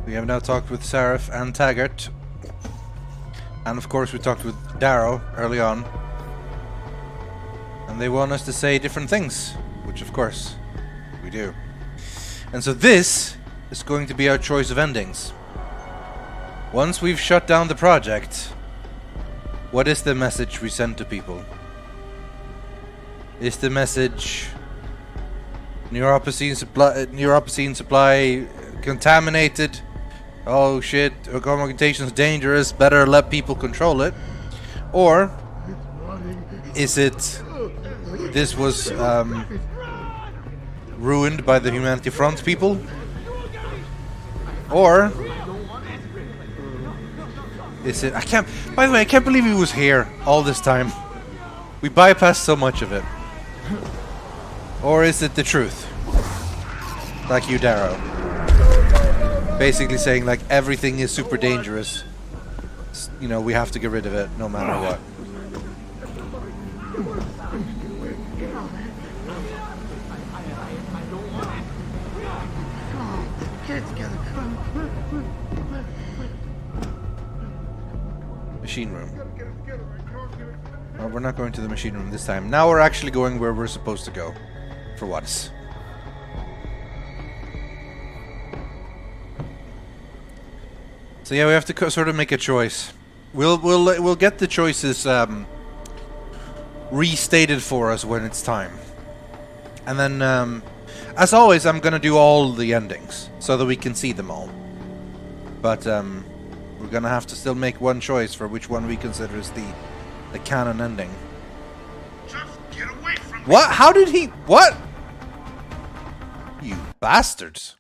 We have now talked with Serif and Taggart. And of course we talked with Darrow early on. And they want us to say different things. Which of course, we do. And so this is going to be our choice of endings. Once we've shut down the project, what is the message we send to people? Is the message neuropocene supply contaminated? Oh shit, augmentation is dangerous, better let people control it? Or is it this was ruined by the Humanity Front people? Or is it... By the way, I can't believe he was here all this time. We bypassed so much of it. Or is it the truth? Like you, Darrow. Basically saying like everything is super dangerous. You know, we have to get rid of it no matter what. Get it together. Machine room. Well, we're not going to the machine room this time. Now we're actually going where we're supposed to go. For once. So yeah, we have to sort of make a choice. We'll get the choices restated for us when it's time. And then, as always, I'm gonna do all the endings so that we can see them all. But we're gonna have to still make one choice for which one we consider as the canon ending. Just get away from me. What? How did he? What? You bastards.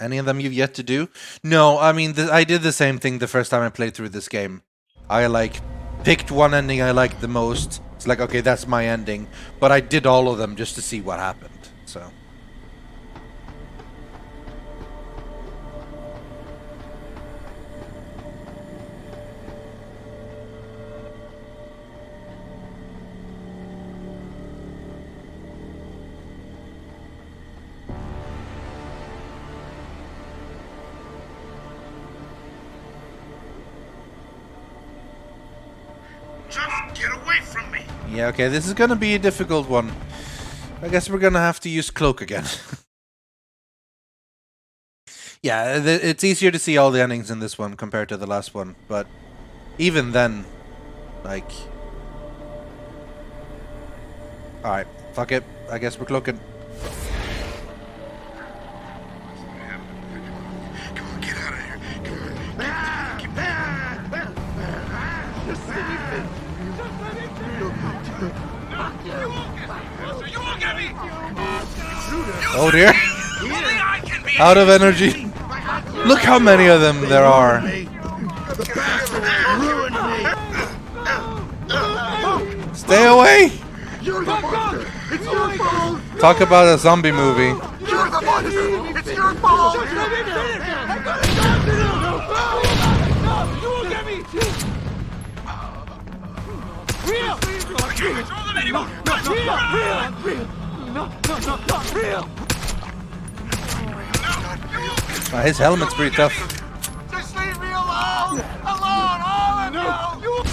Any of them you've yet to do? No, I mean, I did the same thing the first time I played through this game. I, like, picked one ending I liked the most. It's like, okay, that's my ending. But I did all of them just to see what happened, so... Just get away from me. Yeah, okay, this is gonna be a difficult one. I guess we're gonna have to use Cloak again. Yeah, it's easier to see all the endings in this one compared to the last one, but even then, like... Alright, fuck it. I guess we're cloaking. Come on, get out of here. Come on. Oh dear. Out of energy. Look how many of them there are. Stay away. Talk about a zombie movie. You're the monster. It's your fault. You won't get me. Real. I can't control them anymore. Real. Not real. His helmet's pretty tough. Just leave me alone. Alone, all of you.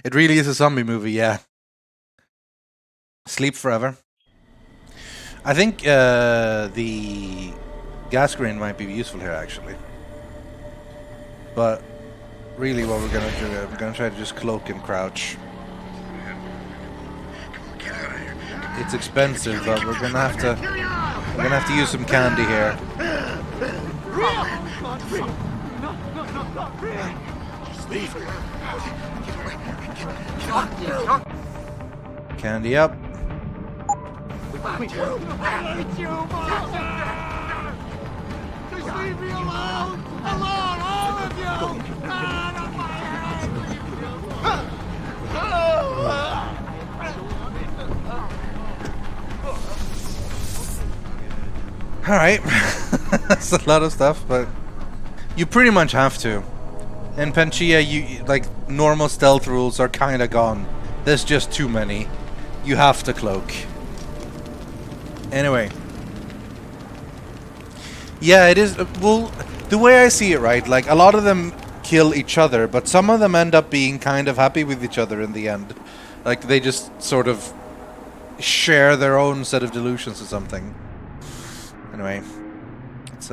It really is a zombie movie, yeah. Sleep forever. I think the gas screen might be useful here, actually. But really, what we're gonna do, we're gonna try to just cloak and crouch. It's expensive, but we're gonna have to use some candy here. Candy up. leave me alone! Alone, all of you! Out of my Alright. That's a lot of stuff, but you pretty much have to. In Panchea, you like normal stealth rules are kinda gone. There's just too many. You have to cloak. Anyway. Yeah, it is well, the way I see it, right, like a lot of them kill each other, but some of them end up being kind of happy with each other in the end. Like they just sort of share their own set of delusions or something. Anyway, let's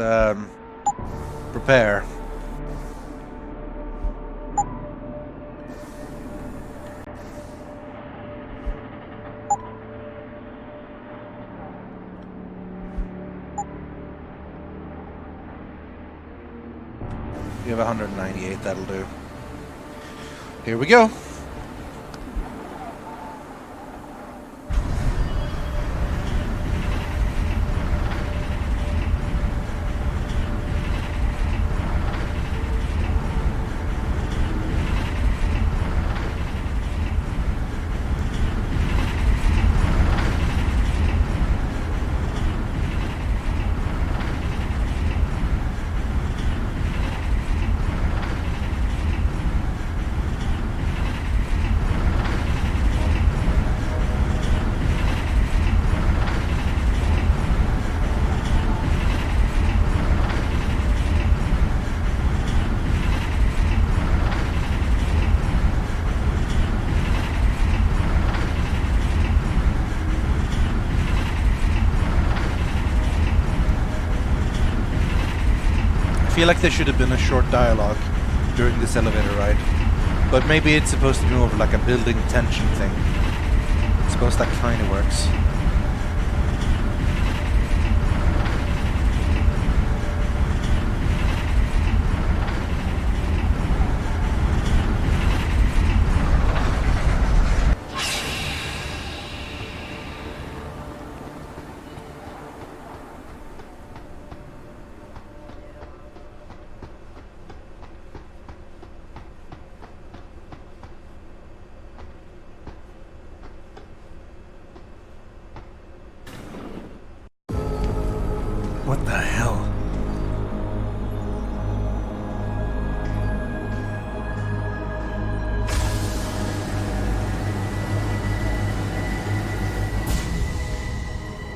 prepare. You have 198, that'll do. Here we go. I feel like there should have been a short dialogue during this elevator ride, but maybe it's supposed to be more of like a building tension thing. I suppose that kind of works. What the hell?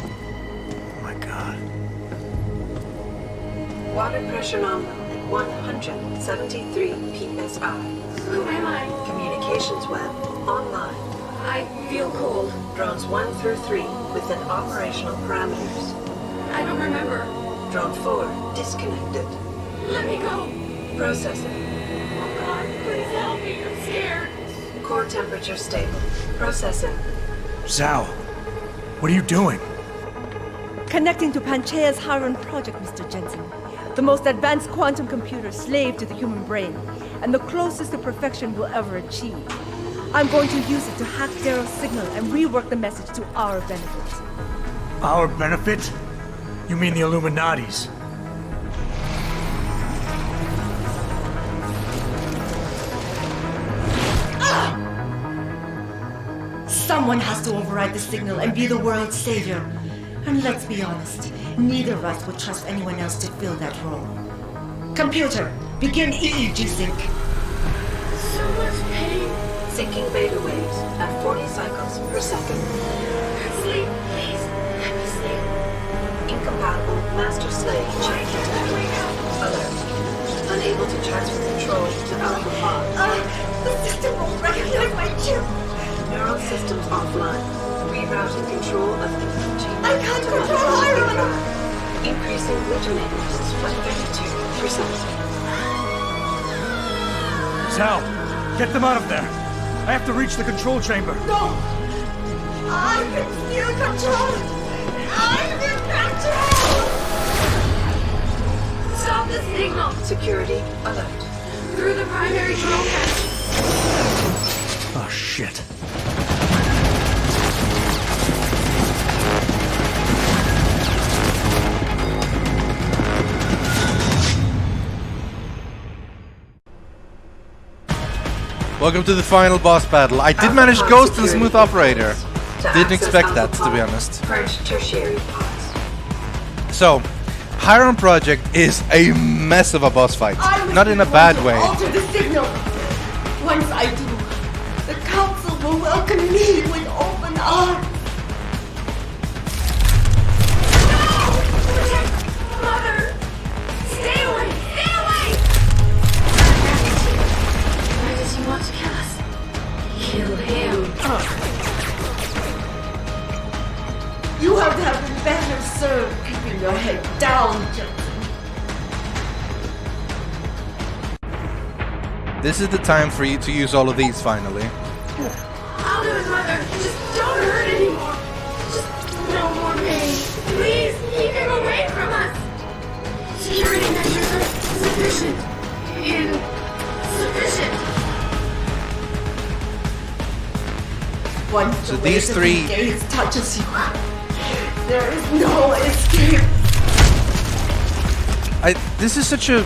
Oh my God. Water pressure nominal at 173 psi. Who am I? Communications web online. I feel cold. Drones 1 through 3 within operational parameters. I don't remember. Drone 4 disconnected. Let me go. Processing. Oh God, please help me. I'm scared. Core temperature stable. Processing. Zhao, what are you doing? Connecting to Panchea's Haran project, Mr. Jensen. The most advanced quantum computer slave to the human brain, and the closest to perfection we'll ever achieve. I'm going to use it to hack Darrow's signal and rework the message to our benefit. Our benefit? You mean the Illuminati's? Someone has to override the signal and be the world's savior. And let's be honest, neither of us would trust anyone else to fill that role. Computer, begin EEG sync. So much pain. Syncing beta waves at 40 cycles per second. Sleep, please. Let me sleep. Incompatible master-slave chain detected. Alert. Unable to transfer control to Alpha Pod. The system won't recognize my chip. Neural systems offline. Rerouting control of the I can't control Iron! Increasing originators by 32%. Zhao, get them out of there. I have to reach the control chamber. No! I can still control it! I'm in control! Stop the signal! Security alert. Through the primary control hatch. Oh, shit. Welcome to the final boss battle. I did manage Ghost and Smooth Operator. Didn't expect that, to be honest. So, Hiron Project is a mess of a boss fight. Not in a bad way. Alter the signal. Once I do, the council will welcome me with open arms. Mother! Stay away! Stay away! Why does he want to kill us? Kill him. You have been better served keeping your head down, Jensen. This is the time for you to use all of these finally. I'll do it, Mother. Just don't hurt anymore. Just no more pain. Please keep him away from us. Security measures are sufficient. Insufficient. Once So the these weight of three- the gaze touches you, there is no escape. This is such a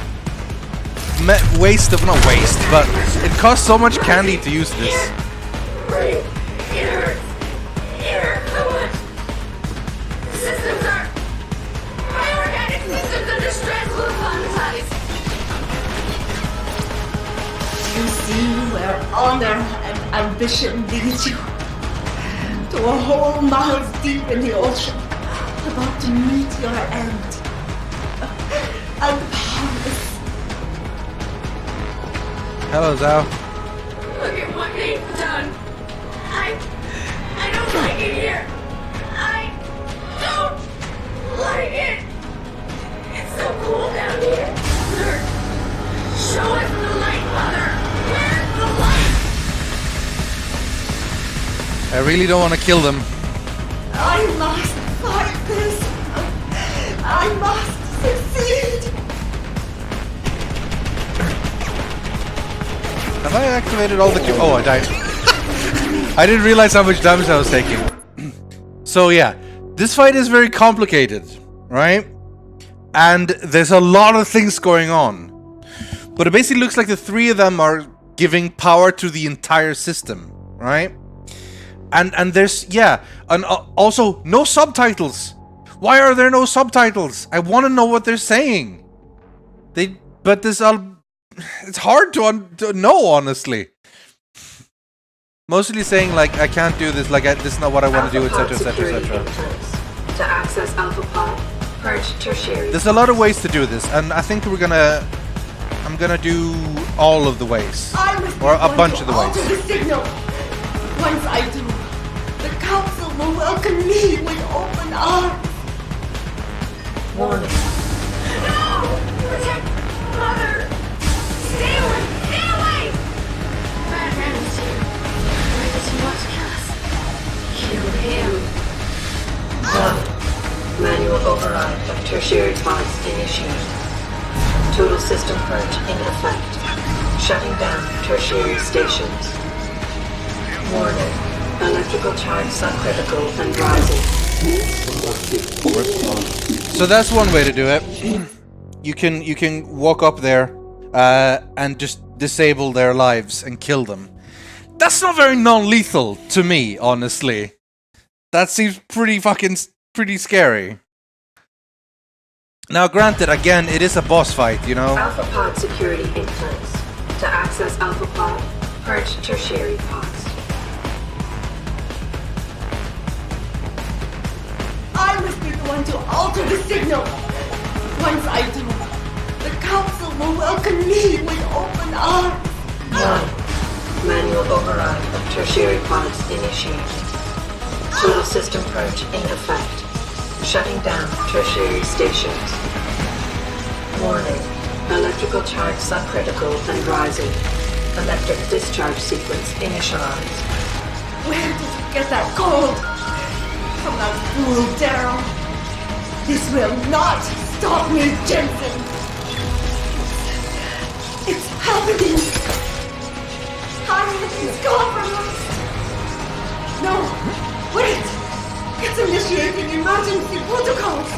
waste of, not waste, but it costs so much candy to use this. Right. It hurts. It hurts so much. The systems are... My organic systems under stress will apologize. You see where honor and ambition lead you? To a hole miles deep in the ocean, about to meet your end. And powerless. Hello, Zhao. Look at what they've done. I don't like it here. I don't like it. It's so cool down here. Mother, show us the light, Mother. Where's the light? I really don't want to kill them. I must fight this. I must succeed. Have I activated all the... Oh, I died. I didn't realize how much damage I was taking. So yeah, this fight is very complicated, right? And there's a lot of things going on. But it basically looks like the three of them are giving power to the entire system, right? And there's, yeah, and also no subtitles. Why are there no subtitles? I want to know what they're saying. But this all... It's hard to know, honestly. Mostly saying, like, I can't do this, like, this is not what I want to do, etc, etc, etc. To access Alpha Pod, purge tertiary. There's a lot of ways to do this, and I think I'm gonna do all of the ways. Or a bunch of the ways. Alter the signal. Once I do, the council will welcome me with open arms. Warning. No! Protect Mother! Stay away! Stay away! Bad man is here. Why does he want to kill us? Kill him. Manual override of tertiary pods initiated. Total system purge in effect. Shutting down tertiary stations. Warning. Electrical charge subcritical and rising. So that's one way to do it. You can walk up there and just disable their lives and kill them. That's not very non-lethal to me, honestly. That seems pretty scary. Now, granted, again, it is a boss fight, you know. Alpha Pod security in place. To access Alpha Pod, purge tertiary pods. I must be the one to alter the signal. Once I do, the council will welcome me with open arms. Manual override of tertiary pods initiated. Total system purge in effect. Shutting down tertiary stations. Warning. Electrical charge subcritical and rising. Electric discharge sequence initialized. Where did you get that gold? From that fool, Daryl. This will not stop me, Jensen. It's happening. Time is gone from us. No, wait. It's initiating emergency protocols.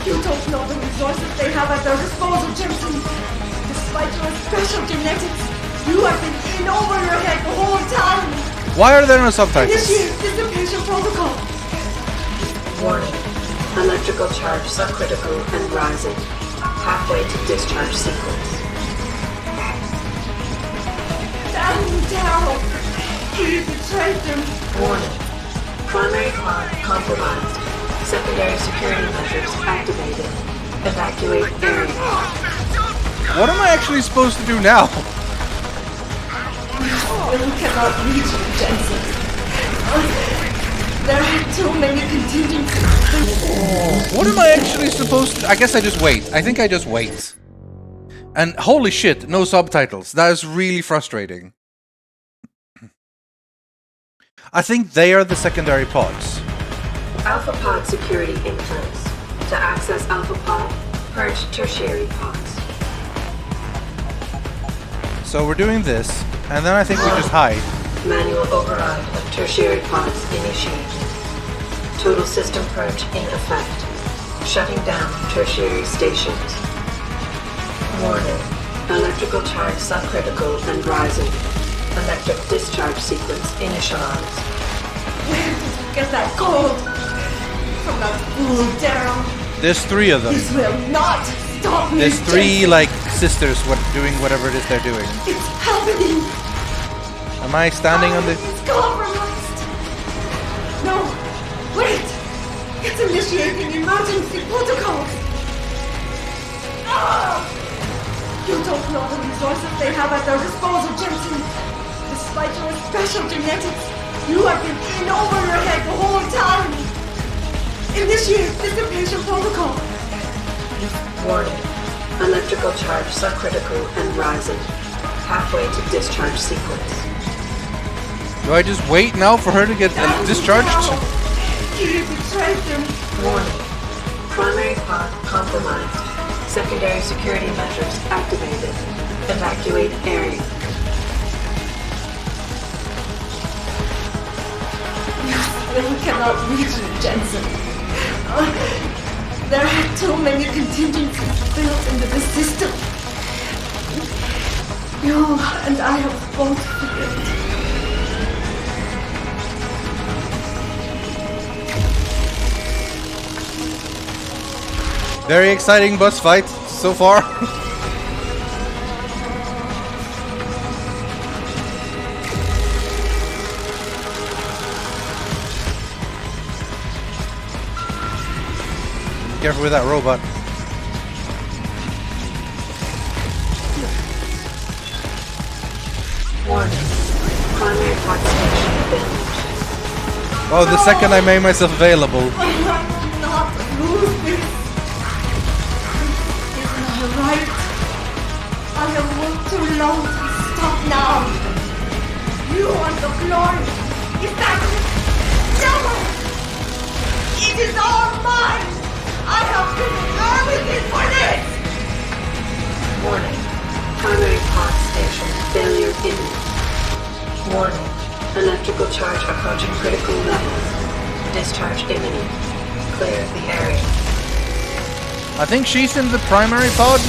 You don't know the resources they have at their disposal, Jensen. Despite your special genetics. You have been in over your head the whole time. Why are there no subtitles? Initiate dissipation protocol. Warning. Electrical charge subcritical and rising. Halfway to discharge sequence. Damn you, Daryl. You betrayed them. Warning. Primary pod compromised. Secondary security measures activated. Evacuate area. What am I actually supposed to do now? You cannot reach you, Jensen. There are too many contingencies. What am I actually supposed to... I guess I just wait. I think I just wait. And holy shit, no subtitles. That is really frustrating. I think they are the secondary pods. Alpha pod security in place. To access alpha pod, purge tertiary pods. So we're doing this, and then I think we just hide. Manual override of tertiary pods initiated. Total system purge in effect. Shutting down tertiary stations. Warning. Electrical charge subcritical and rising. Electric discharge sequence initialized. Where did you get that gold? From that fool, Daryl. There's 3 of them. This will not stop me. There's 3 like sisters doing whatever it is they're doing. It's happening. Am I standing on the... It's compromised. No, wait. It's initiating emergency protocols. Ah! You don't know the resources they have at their disposal, Jensen. Despite your special genetics, you have been in over your head the whole time. Initiate dissipation protocol. Warning. Electrical charge subcritical and rising. Halfway to discharge sequence. Do I just wait now for her to get discharged? You betrayed them. Warning. Primary pod compromised. Secondary security measures activated. Evacuate area. You cannot reach you, Jensen. There are too many contingencies built into the system. You and I have both failed. Very exciting boss fight so far. Careful with that robot. Warning. Primary pod station damaged. Oh, the second I made myself available. I will not lose this. It's my right. I have worked too long to stop now. You want the glory. Is that no? It is all mine. I have given everything for this. Warning. Primary pod station failure imminent. Warning. Electrical charge approaching critical levels. Discharge imminent. Clear the area. I think she's in the primary pod.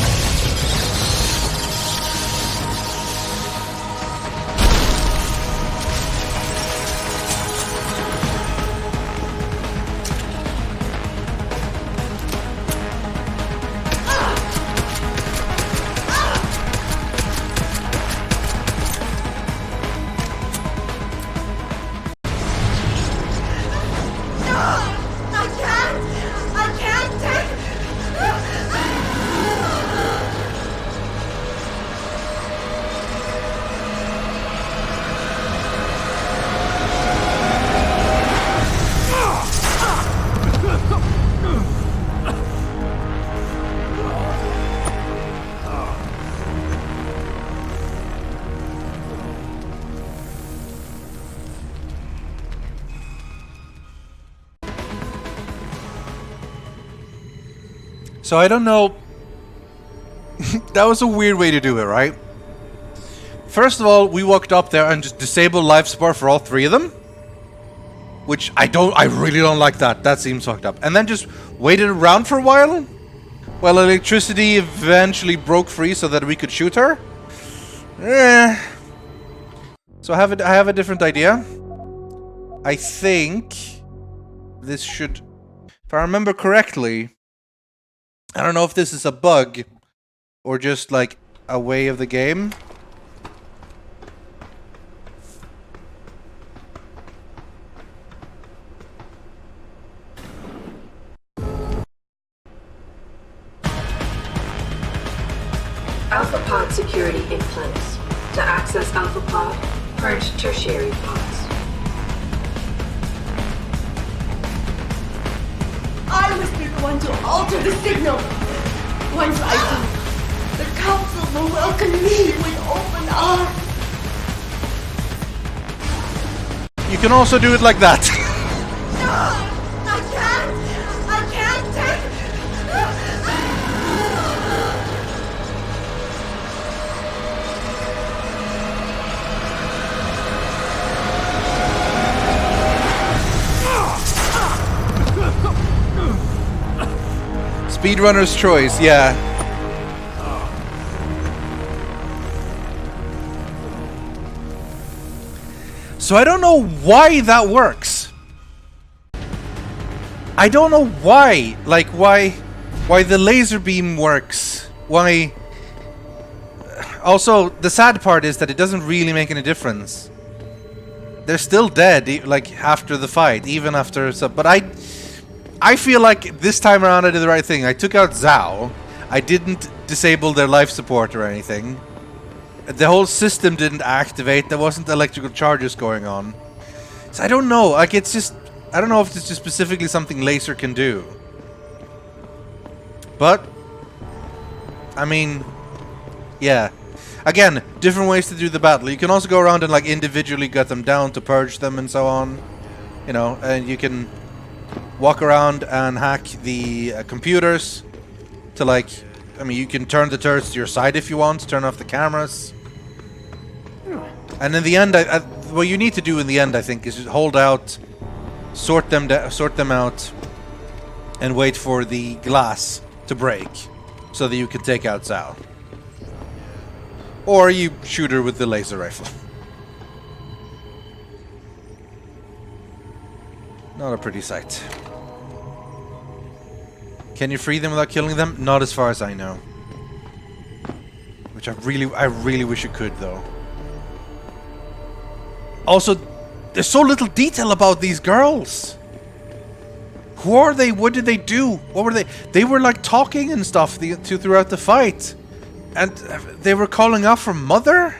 So I don't know. That was a weird way to do it, right? First of all, we walked up there and just disabled life support for all 3 of them. Which I really don't like that. That seems fucked up. And then just waited around for a while. While electricity eventually broke free so that we could shoot her. So I have a different idea. I think this should, if I remember correctly, I don't know if this is a bug or just like a way of the game. Alpha pod security in place. To access Alpha pod, purge tertiary pods. I was the one to alter the signal. Once I do, the council will welcome me with open arms. You can also do it like that. I can't take. Speedrunner's choice, yeah. So I don't know why that works. I don't know why. Like, why the laser beam works. Why... Also, the sad part is that it doesn't really make any difference. They're still dead, like, after the fight, even after... But I feel like this time around I did the right thing. I took out Zhao. I didn't disable their life support or anything. The whole system didn't activate. There wasn't electrical charges going on. So I don't know. Like, it's just... I don't know if it's just specifically something Laser can do. But... I mean... Yeah. Again, different ways to do the battle. You can also go around and, like, individually get them down to purge them and so on. You know, and you can... walk around and hack the computers to, like, I mean, you can turn the turrets to your side if you want, turn off the cameras. And in the end, what you need to do in the end, I think, is just hold out, sort them out, and wait for the glass to break so that you can take out Zhao. Or you shoot her with the laser rifle. Not a pretty sight. Can you free them without killing them? Not as far as I know. Which I really wish you could, though. Also, there's so little detail about these girls. Who are they? What did they do? What were they? They were like talking and stuff throughout the fight. And they were calling out for Mother?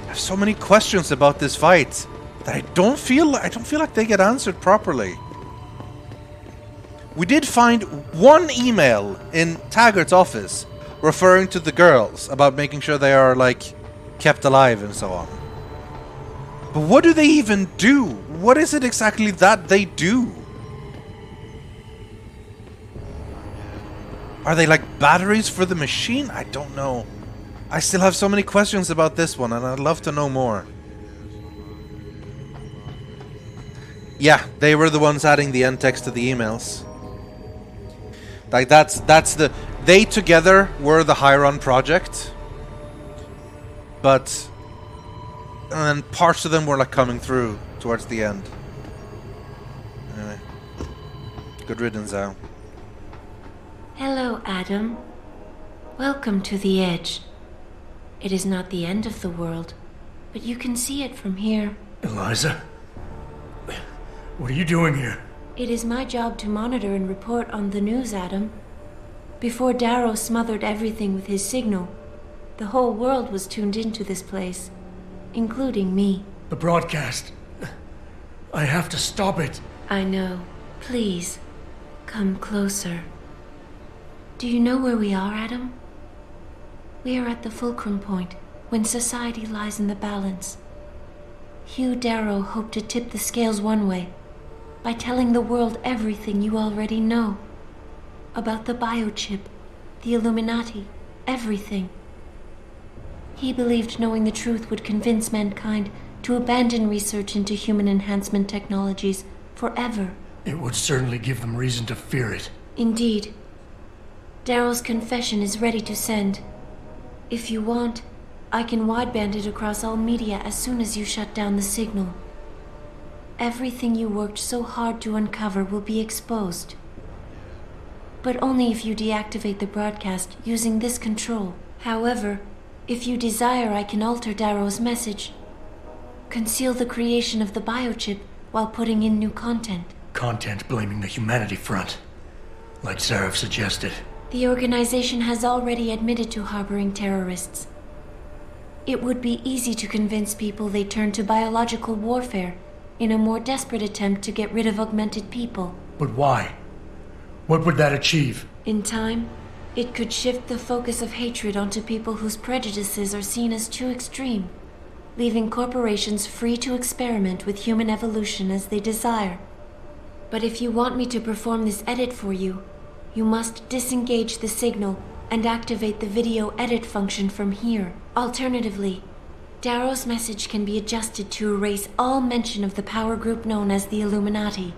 I have so many questions about this fight that I don't feel like they get answered properly. We did find one email in Taggart's office referring to the girls about making sure they are, like, kept alive and so on. But what do they even do? What is it exactly that they do? Are they like batteries for the machine? I don't know. I still have so many questions about this one, and I'd love to know more. Yeah, they were the ones adding the end text to the emails. Like, that's the... They together were the Hyron project. But... And then parts of them were, like, coming through towards the end. Anyway. Good riddance, Al. Hello, Adam. Welcome to the Edge. It is not the end of the world, but you can see it from here. Eliza? What are you doing here? It is my job to monitor and report on the news, Adam. Before Darrow smothered everything with his signal, the whole world was tuned into this place, including me. The broadcast. I have to stop it. I know. Please, come closer. Do you know where we are, Adam? We are at the fulcrum point, when society lies in the balance. Hugh Darrow hoped to tip the scales one way, by telling the world everything you already know. About the biochip, the Illuminati, everything. He believed knowing the truth would convince mankind to abandon research into human enhancement technologies forever. It would certainly give them reason to fear it. Indeed. Darrow's confession is ready to send. If you want, I can wideband it across all media as soon as you shut down the signal. Everything you worked so hard to uncover will be exposed. But only if you deactivate the broadcast using this control. However, if you desire, I can alter Darrow's message. Conceal the creation of the biochip while putting in new content. Content blaming the Humanity Front, like Serif suggested. The organization has already admitted to harboring terrorists. It would be easy to convince people they turn to biological warfare in a more desperate attempt to get rid of augmented people. But why? What would that achieve? In time, it could shift the focus of hatred onto people whose prejudices are seen as too extreme, leaving corporations free to experiment with human evolution as they desire. But if you want me to perform this edit for you, you must disengage the signal and activate the video edit function from here. Alternatively, Darrow's message can be adjusted to erase all mention of the power group known as the Illuminati.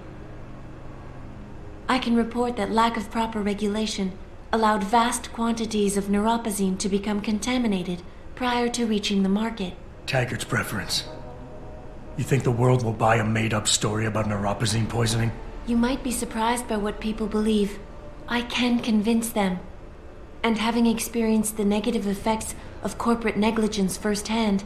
I can report that lack of proper regulation allowed vast quantities of neuropozyne to become contaminated prior to reaching the market. Taggart's preference. You think the world will buy a made-up story about neuropozyne poisoning? You might be surprised by what people believe. I can convince them. And having experienced the negative effects of corporate negligence firsthand,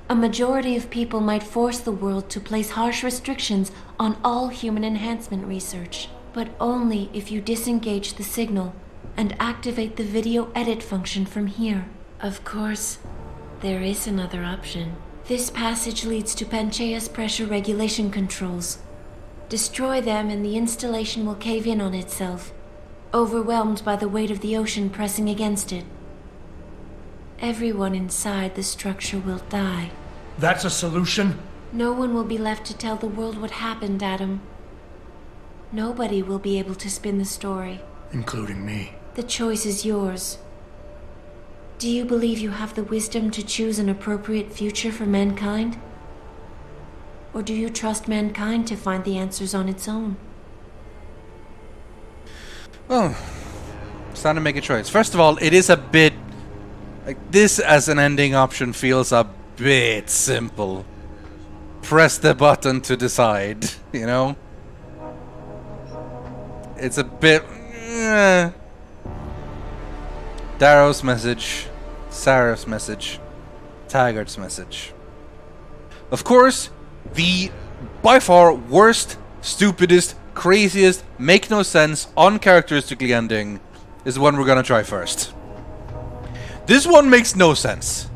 a majority of people might force the world to place harsh restrictions on all human enhancement research. But only if you disengage the signal and activate the video edit function from here. Of course, there is another option. This passage leads to Panchaea's pressure regulation controls. Destroy them and the installation will cave in on itself, overwhelmed by the weight of the ocean pressing against it. Everyone inside the structure will die. That's a solution? No one will be left to tell the world what happened, Adam. Nobody will be able to spin the story. Including me. The choice is yours. Do you believe you have the wisdom to choose an appropriate future for mankind? Or do you trust mankind to find the answers on its own? Well, it's time to make a choice. First of all, it is a bit... like, this as an ending option feels a bit simple. Press the button to decide, you know? It's a bit... Darrow's message, Serif's message, Taggart's message. Of course, the by far worst, stupidest, craziest, make no sense, uncharacteristically ending is the one we're gonna try first. This one makes no sense.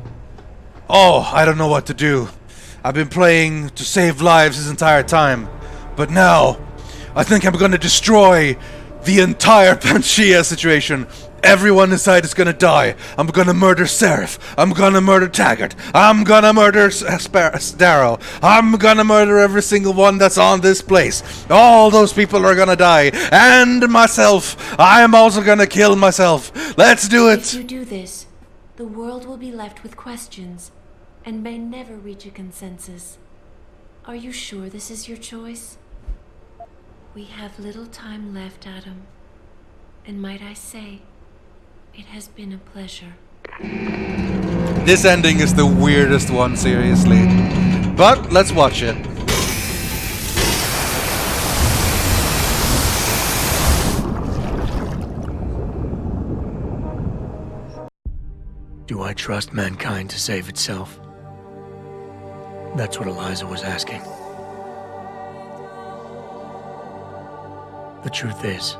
Oh, I don't know what to do. I've been playing to save lives this entire time, but now I think I'm gonna destroy the entire Panchaea situation. Everyone inside is gonna die. I'm gonna murder Serif. I'm gonna murder Taggart. I'm gonna murder Darrow. I'm gonna murder every single one that's on this place. All those people are gonna die. And myself. I am also gonna kill myself. Let's do it. If you do this, the world will be left with questions and may never reach a consensus. Are you sure this is your choice? We have little time left, Adam. And might I say, it has been a pleasure. This ending is the weirdest one, seriously. But let's watch it. Do I trust mankind to save itself? That's what Eliza was asking. The truth is,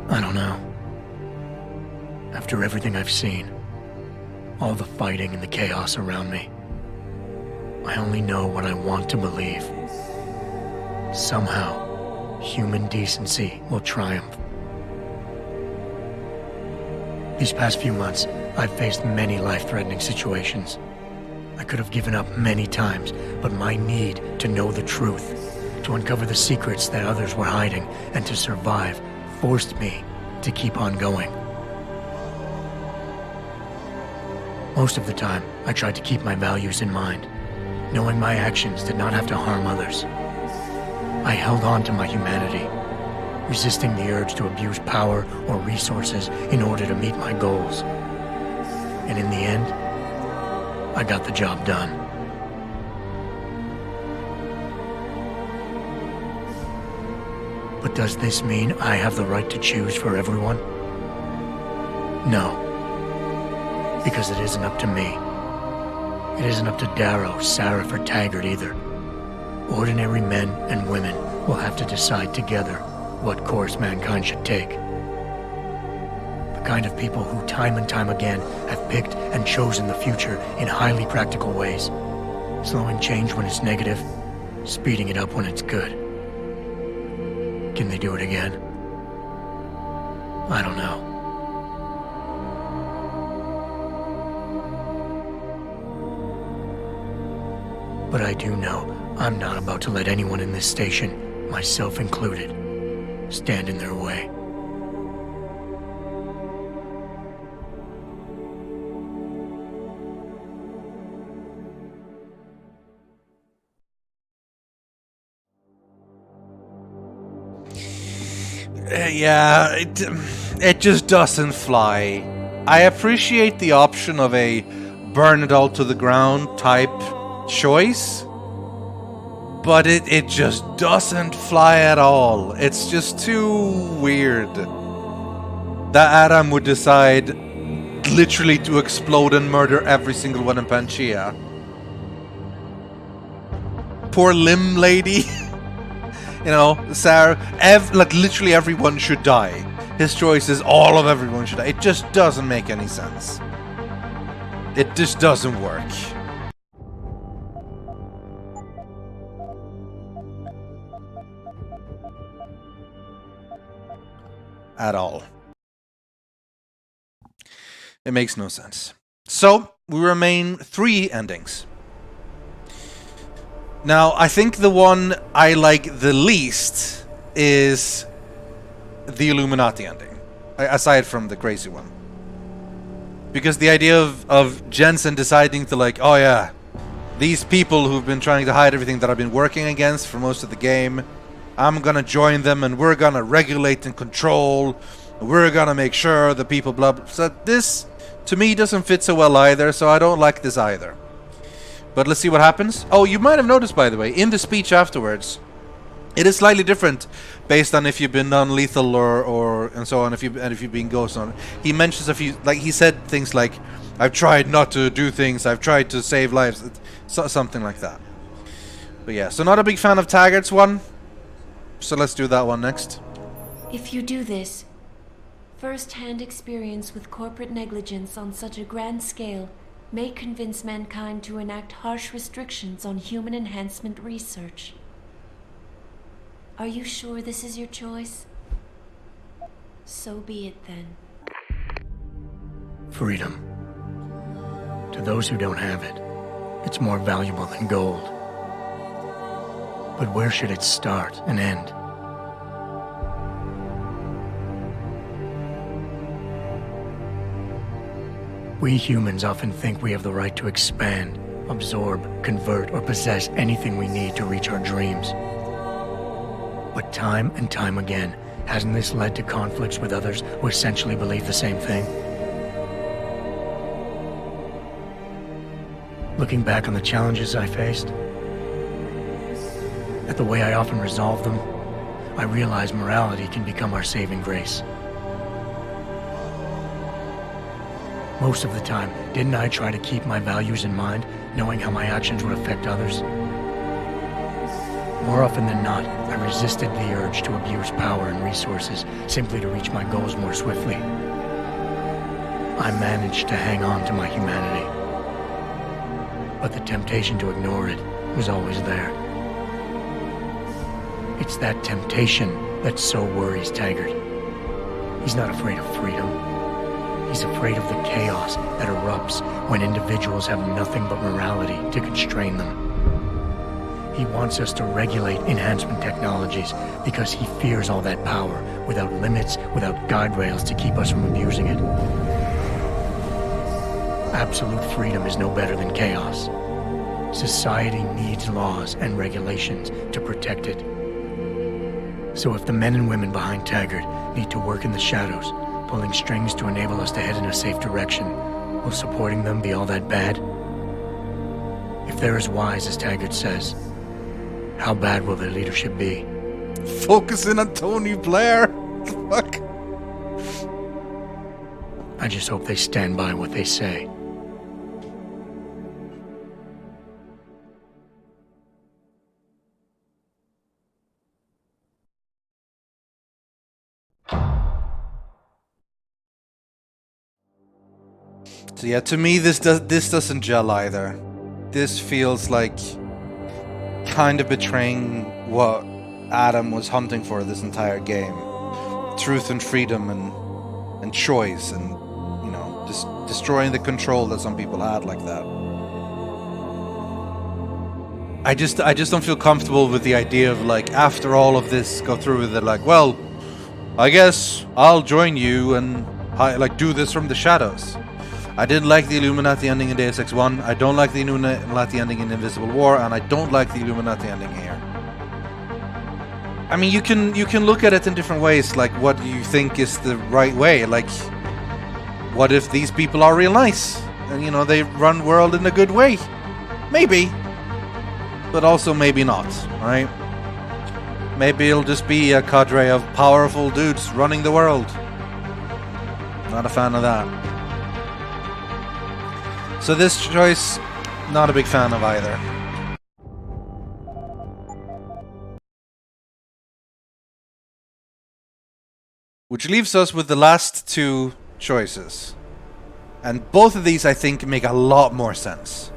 I don't know. After everything I've seen, all the fighting and the chaos around me, I only know what I want to believe. Somehow, human decency will triumph. These past few months, I've faced many life-threatening situations. I could have given up many times, but my need to know the truth, to uncover the secrets that others were hiding, and to survive, forced me to keep on going. Most of the time, I tried to keep my values in mind, knowing my actions did not have to harm others. I held on to my humanity, resisting the urge to abuse power or resources in order to meet my goals. And in the end, I got the job done. But does this mean I have the right to choose for everyone? No. Because it isn't up to me. It isn't up to Darrow, Serif, or Taggart either. Ordinary men and women will have to decide together what course mankind should take. The kind of people who time and time again have picked and chosen the future in highly practical ways, slowing change when it's negative, speeding it up when it's good. Can they do it again? I don't know. But I do know I'm not about to let anyone in this station, myself included, stand in their way. Yeah, it just doesn't fly. I appreciate the option of a burn it all to the ground type choice, but it just doesn't fly at all. It's just too weird that Adam would decide literally to explode and murder every single one in Pangaea. Poor limb lady. You know, Sarah, like literally everyone should die. His choice is all of everyone should die. It just doesn't make any sense. It just doesn't work. At all. It makes no sense. So, we remain 3 endings. Now, I think the one I like the least is the Illuminati ending, aside from the crazy one. Because the idea of Jensen deciding to like, oh yeah, these people who've been trying to hide everything that I've been working against for most of the game, I'm gonna join them and we're gonna regulate and control, we're gonna make sure the people blah blah. So this, to me, doesn't fit so well either, so I don't like this either. But let's see what happens. Oh, you might have noticed, by the way, in the speech afterwards, it is slightly different based on if you've been non-lethal or and so on. If you've been ghost on, he mentions a few, like he said things like, "I've tried not to do things. I've tried to save lives," something like that. But yeah, so not a big fan of Taggart's one. So let's do that one next. If you do this, first-hand experience with corporate negligence on such a grand scale may convince mankind to enact harsh restrictions on human enhancement research. Are you sure this is your choice? So be it then. Freedom. To those who don't have it, it's more valuable than gold. But where should it start and end? We humans often think we have the right to expand, absorb, convert, or possess anything we need to reach our dreams. But time and time again, hasn't this led to conflicts with others who essentially believe the same thing? Looking back on the challenges I faced, at the way I often resolve them, I realize morality can become our saving grace. Most of the time, didn't I try to keep my values in mind, knowing how my actions would affect others? More often than not, I resisted the urge to abuse power and resources simply to reach my goals more swiftly. I managed to hang on to my humanity. But the temptation to ignore it was always there. It's that temptation that so worries Taggart. He's not afraid of freedom. He's afraid of the chaos that erupts when individuals have nothing but morality to constrain them. He wants us to regulate enhancement technologies because he fears all that power, without limits, without guide rails to keep us from abusing it. Absolute freedom is no better than chaos. Society needs laws and regulations to protect it. So if the men and women behind Taggart need to work in the shadows, pulling strings to enable us to head in a safe direction, will supporting them be all that bad? If they're as wise as Taggart says, how bad will their leadership be? Focusing on Tony Blair. Fuck. I just hope they stand by what they say. So yeah, to me this doesn't gel either. This feels like kind of betraying what Adam was hunting for this entire game. Truth and freedom and choice and, you know, just destroying the control that some people had like that. I just don't feel comfortable with the idea of, like, after all of this, go through with it, like, well, I guess I'll join you and like do this from the shadows. I didn't like the Illuminati ending in Deus Ex 1, I don't like the Illuminati ending in Invisible War, and I don't like the Illuminati ending here. I mean, you can look at it in different ways, like what do you think is the right way? Like, what if these people are real nice? And, you know, they run world in a good way? Maybe. But also maybe not, right? Maybe it'll just be a cadre of powerful dudes running the world. Not a fan of that. So this choice, not a big fan of either. Which leaves us with the last two choices. And both of these, I think, make a lot more sense.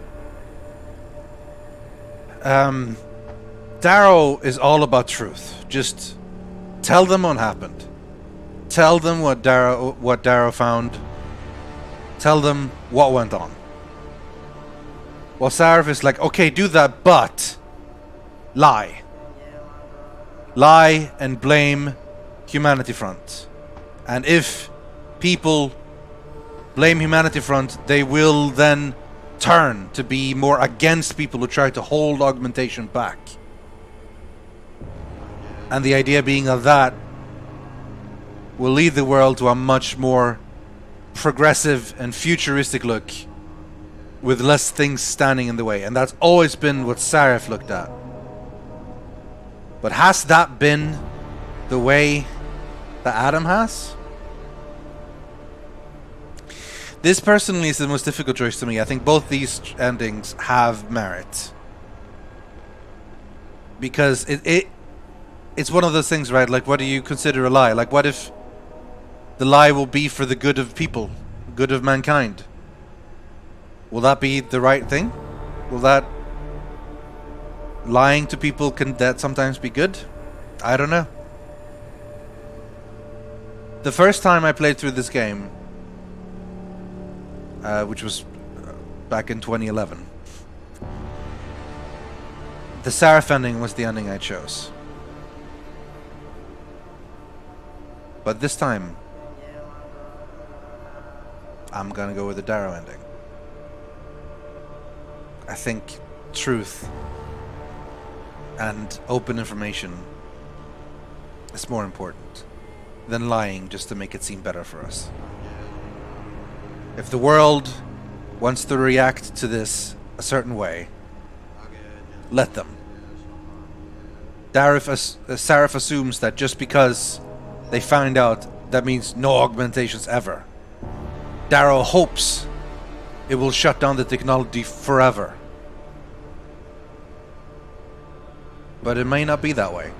Darrow is all about truth. Just tell them what happened. Tell them what Darrow found. Tell them what went on. Well, Serif is like, okay, do that, but lie. Lie and blame Humanity Front. And if people blame Humanity Front, they will then turn to be more against people who try to hold augmentation back. And the idea being that will lead the world to a much more progressive and futuristic look with less things standing in the way. And that's always been what Serif looked at. But has that been the way that Adam has? This personally is the most difficult choice to me. I think both these endings have merit. Because it's one of those things, right? Like, what do you consider a lie? Like, what if the lie will be for the good of people, good of mankind? Will that be the right thing? Will that lying to people, can that sometimes be good? I don't know. The first time I played through this game, which was back in 2011, the Serif ending was the ending I chose. But this time, I'm gonna go with the Darrow ending. I think truth and open information is more important than lying just to make it seem better for us. If the world wants to react to this a certain way, let them. Serif assumes that just because they find out, that means no augmentations ever. Darrow hopes it will shut down the technology forever. But it may not be that way.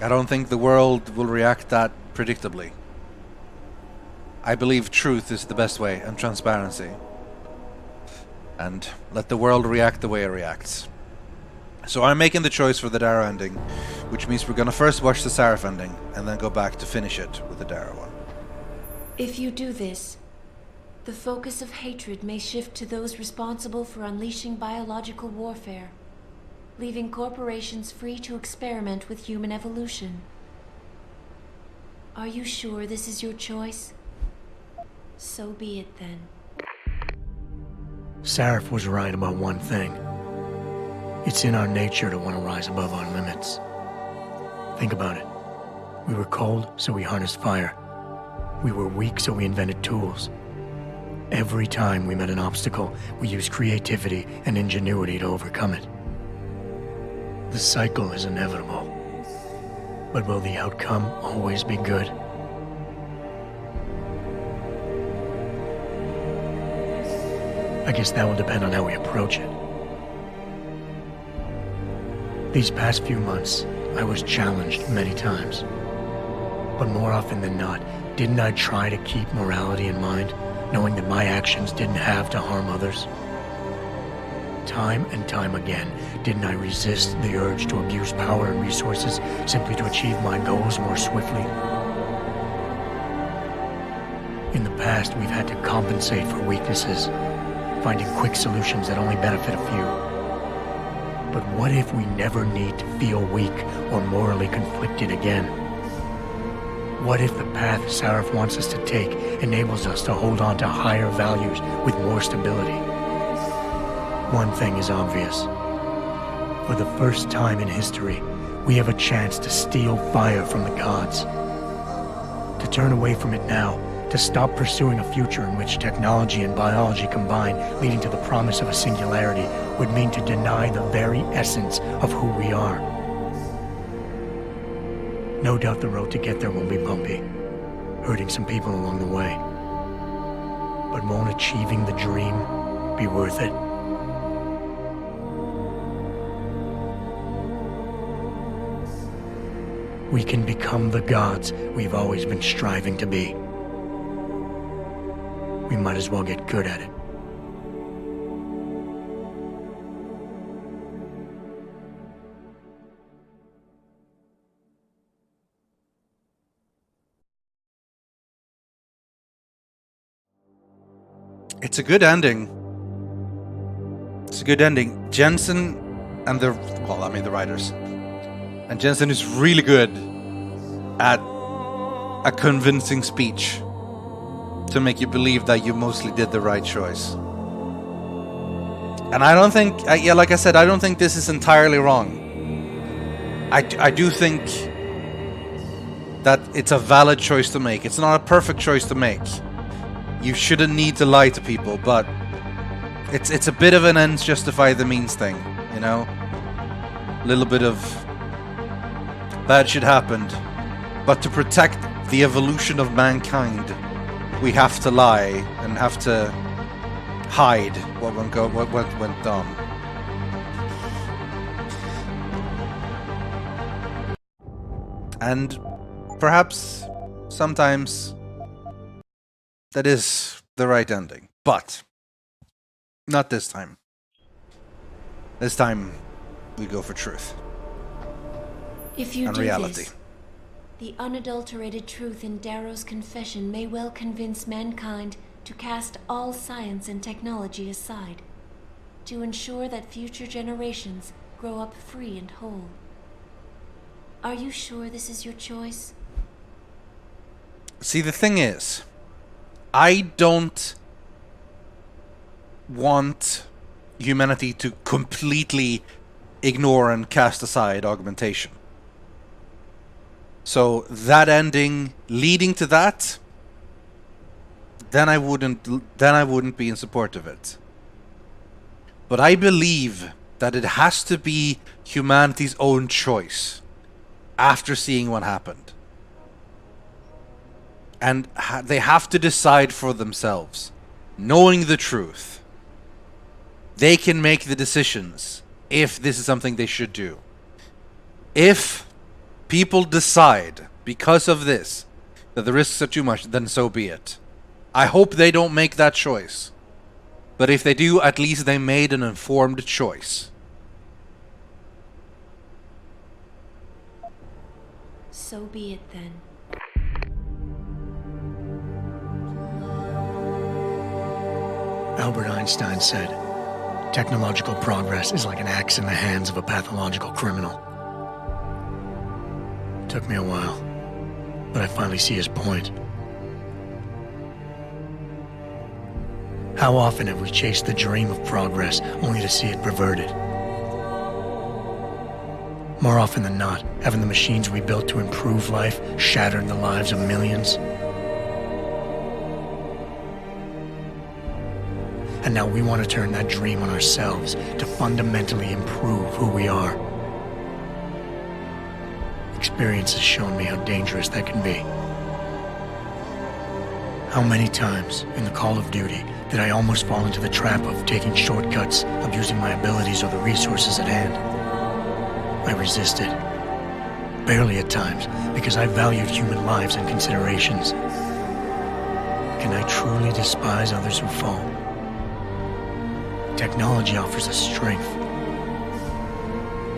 I don't think the world will react that predictably. I believe truth is the best way, and transparency. And let the world react the way it reacts. So I'm making the choice for the Darrow ending, which means we're gonna first watch the Serif ending, and then go back to finish it with the Darrow one. If you do this, the focus of hatred may shift to those responsible for unleashing biological warfare, leaving corporations free to experiment with human evolution. Are you sure this is your choice? So be it then. Serif was right about one thing. It's in our nature to want to rise above our limits. Think about it. We were cold, so we harnessed fire. We were weak, so we invented tools. Every time we met an obstacle, we used creativity and ingenuity to overcome it. The cycle is inevitable. But will the outcome always be good? I guess that will depend on how we approach it. These past few months, I was challenged many times. But more often than not, didn't I try to keep morality in mind, knowing that my actions didn't have to harm others? Time and time again, didn't I resist the urge to abuse power and resources simply to achieve my goals more swiftly? In the past, we've had to compensate for weaknesses, finding quick solutions that only benefit a few. But what if we never need to feel weak or morally conflicted again? What if the path Serif wants us to take enables us to hold on to higher values with more stability? One thing is obvious. For the first time in history, we have a chance to steal fire from the gods. To turn away from it now, to stop pursuing a future in which technology and biology combine, leading to the promise of a singularity, would mean to deny the very essence of who we are. No doubt the road to get there will be bumpy, hurting some people along the way. But won't achieving the dream be worth it? We can become the gods we've always been striving to be. We might as well get good at it. It's a good ending. It's a good ending. Jensen and the writers. And Jensen is really good at a convincing speech to make you believe that you mostly did the right choice. And I don't think, like I said, I don't think this is entirely wrong. I do think that it's a valid choice to make. It's not a perfect choice to make. You shouldn't need to lie to people, but it's a bit of an ends justify the means thing, you know? A little bit of bad shit happened, but to protect the evolution of mankind, we have to lie and have to hide what went on. And perhaps sometimes that is the right ending, but not this time. This time we go for truth. If you and do reality. this, the unadulterated truth in Darrow's confession may well convince mankind to cast all science and technology aside, to ensure that future generations grow up free and whole. Are you sure this is your choice? See, the thing is, I don't want humanity to completely ignore and cast aside augmentation. So that ending leading to that, then I wouldn't be in support of it. But I believe that it has to be humanity's own choice after seeing what happened. And they have to decide for themselves, knowing the truth. They can make the decisions if this is something they should do. If people decide, because of this, that the risks are too much, then so be it. I hope they don't make that choice. But if they do, at least they made an informed choice. So be it then. Albert Einstein said, technological progress is like an axe in the hands of a pathological criminal. It took me a while, but I finally see his point. How often have we chased the dream of progress only to see it perverted? More often than not, haven't the machines we built to improve life shattered the lives of millions? And now we want to turn that dream on ourselves to fundamentally improve who we are. Experience has shown me how dangerous that can be. How many times in the Call of Duty did I almost fall into the trap of taking shortcuts, abusing my abilities or the resources at hand? I resisted. Barely at times, because I valued human lives and considerations. Can I truly despise others who fall? Technology offers us strength.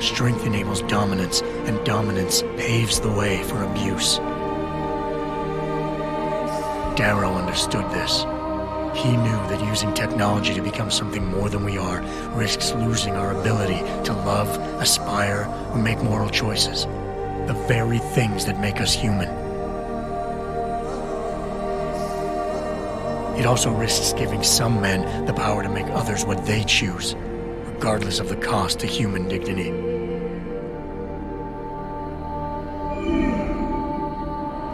Strength enables dominance, and dominance paves the way for abuse. Darrow understood this. He knew that using technology to become something more than we are risks losing our ability to love, aspire, or make moral choices. The very things that make us human. It also risks giving some men the power to make others what they choose, regardless of the cost to human dignity.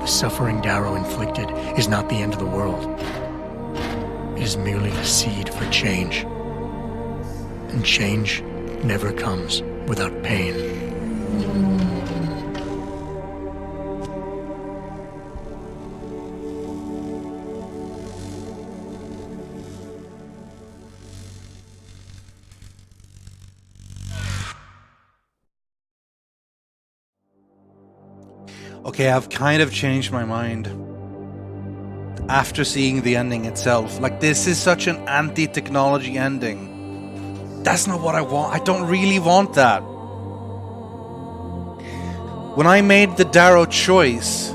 The suffering Darrow inflicted is not the end of the world. It is merely the seed for change. And change never comes without pain. Okay, I've kind of changed my mind after seeing the ending itself. Like, this is such an anti-technology ending. That's not what I want. I don't really want that. When I made the Darrow choice,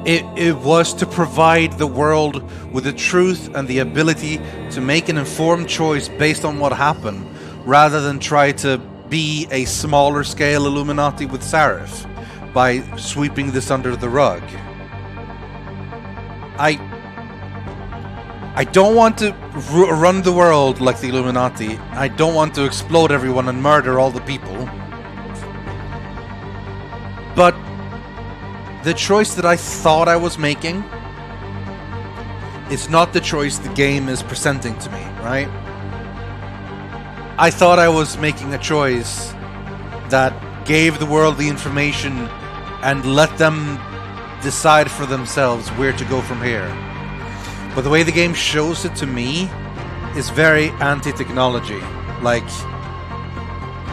it was to provide the world with the truth and the ability to make an informed choice based on what happened, rather than try to be a smaller scale Illuminati with Serif by sweeping this under the rug. I don't want to run the world like the Illuminati. I don't want to explode everyone and murder all the people. But the choice that I thought I was making is not the choice the game is presenting to me, right? I thought I was making a choice that gave the world the information and let them decide for themselves where to go from here. But the way the game shows it to me is very anti-technology. Like,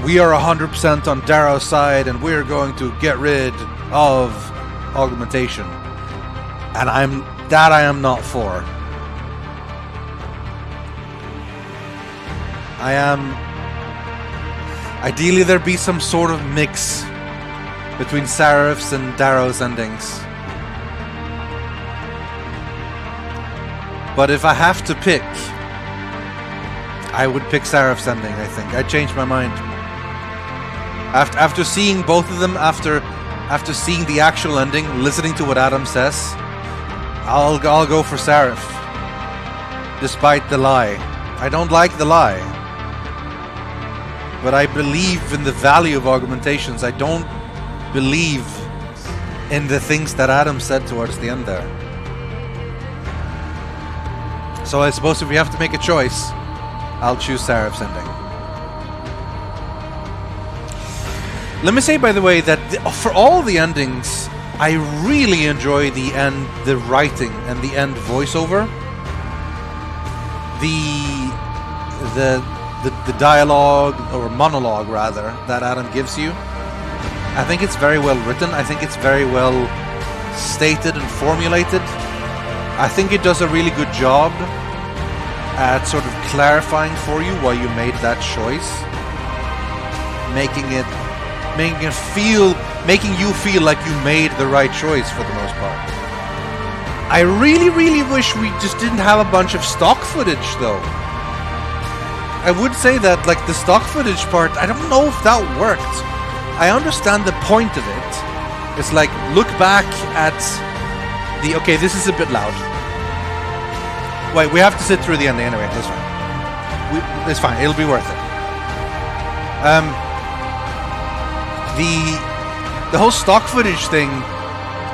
we are 100% on Darrow's side and we're going to get rid of augmentation. And I am not for. Ideally there be some sort of mix between Serif's and Darrow's endings. But if I have to pick, I would pick Serif's ending, I think. I changed my mind. After seeing both of them, after seeing the actual ending, listening to what Adam says, I'll go for Serif. Despite the lie. I don't like the lie. But I believe in the value of augmentations. I don't believe in the things that Adam said towards the end there. So I suppose if we have to make a choice, I'll choose Serif's ending. Let me say, by the way, that for all the endings, I really enjoy the end, the writing and the end voiceover. The dialogue, or monologue rather, that Adam gives you. I think it's very well written. I think it's very well stated and formulated. I think it does a really good job at sort of clarifying for you why you made that choice, making you feel like you made the right choice for the most part. I really wish we just didn't have a bunch of stock footage though. I would say that, like, the stock footage part, I don't know if that worked. I understand the point of it. It's like, look back at the... Okay, this is a bit loud. Wait, we have to sit through the ending anyway. That's fine. It's fine. It'll be worth it. The whole stock footage thing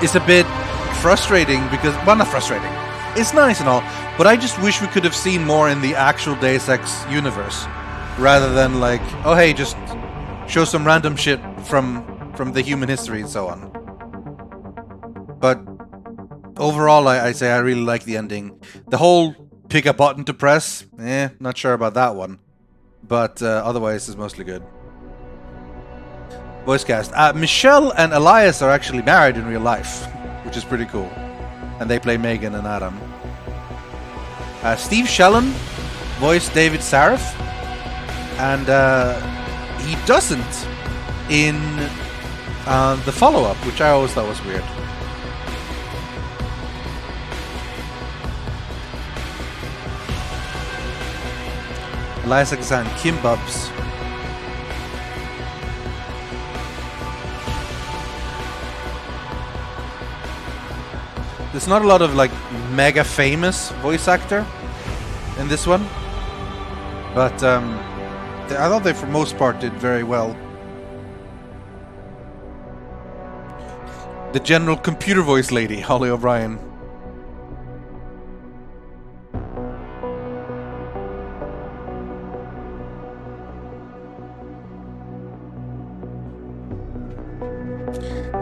is a bit frustrating because... Well, not frustrating. It's nice and all, but I just wish we could have seen more in the actual Deus Ex universe, rather than like, oh hey, just show some random shit from the human history and so on. But overall, I say I really like the ending. The whole pick a button to press, not sure about that one. But otherwise, it's mostly good. Voice cast. Michelle and Elias are actually married in real life, which is pretty cool. And they play Megan and Adam. Steve Shellen voiced David Serif. And he doesn't in the follow-up, which I always thought was weird. Elias Aksan, Kim Bubs. There's not a lot of like mega famous voice actor in this one, but I thought they for most part did very well. The general computer voice lady, Holly O'Brien.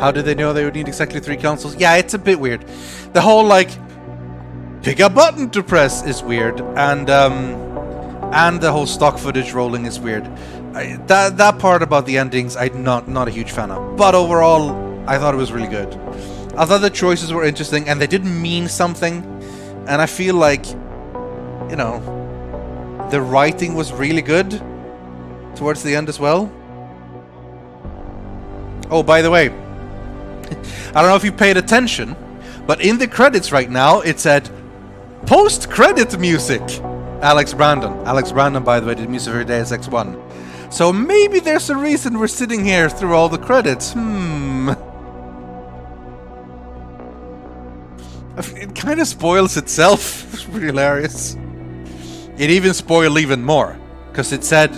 How did they know they would need exactly 3 consoles? Yeah, it's a bit weird. The whole, like, pick a button to press is weird. And the whole stock footage rolling is weird. That part about the endings, I'm not a huge fan of. But overall, I thought it was really good. I thought the choices were interesting, and they did mean something. And I feel like, you know, the writing was really good towards the end as well. Oh, by the way, I don't know if you paid attention, but in the credits right now, it said post-credit music. Alex Brandon, by the way, did music for Deus Ex 1. So maybe there's a reason we're sitting here through all the credits. It kind of spoils itself. It's pretty hilarious. It even spoiled even more, because it said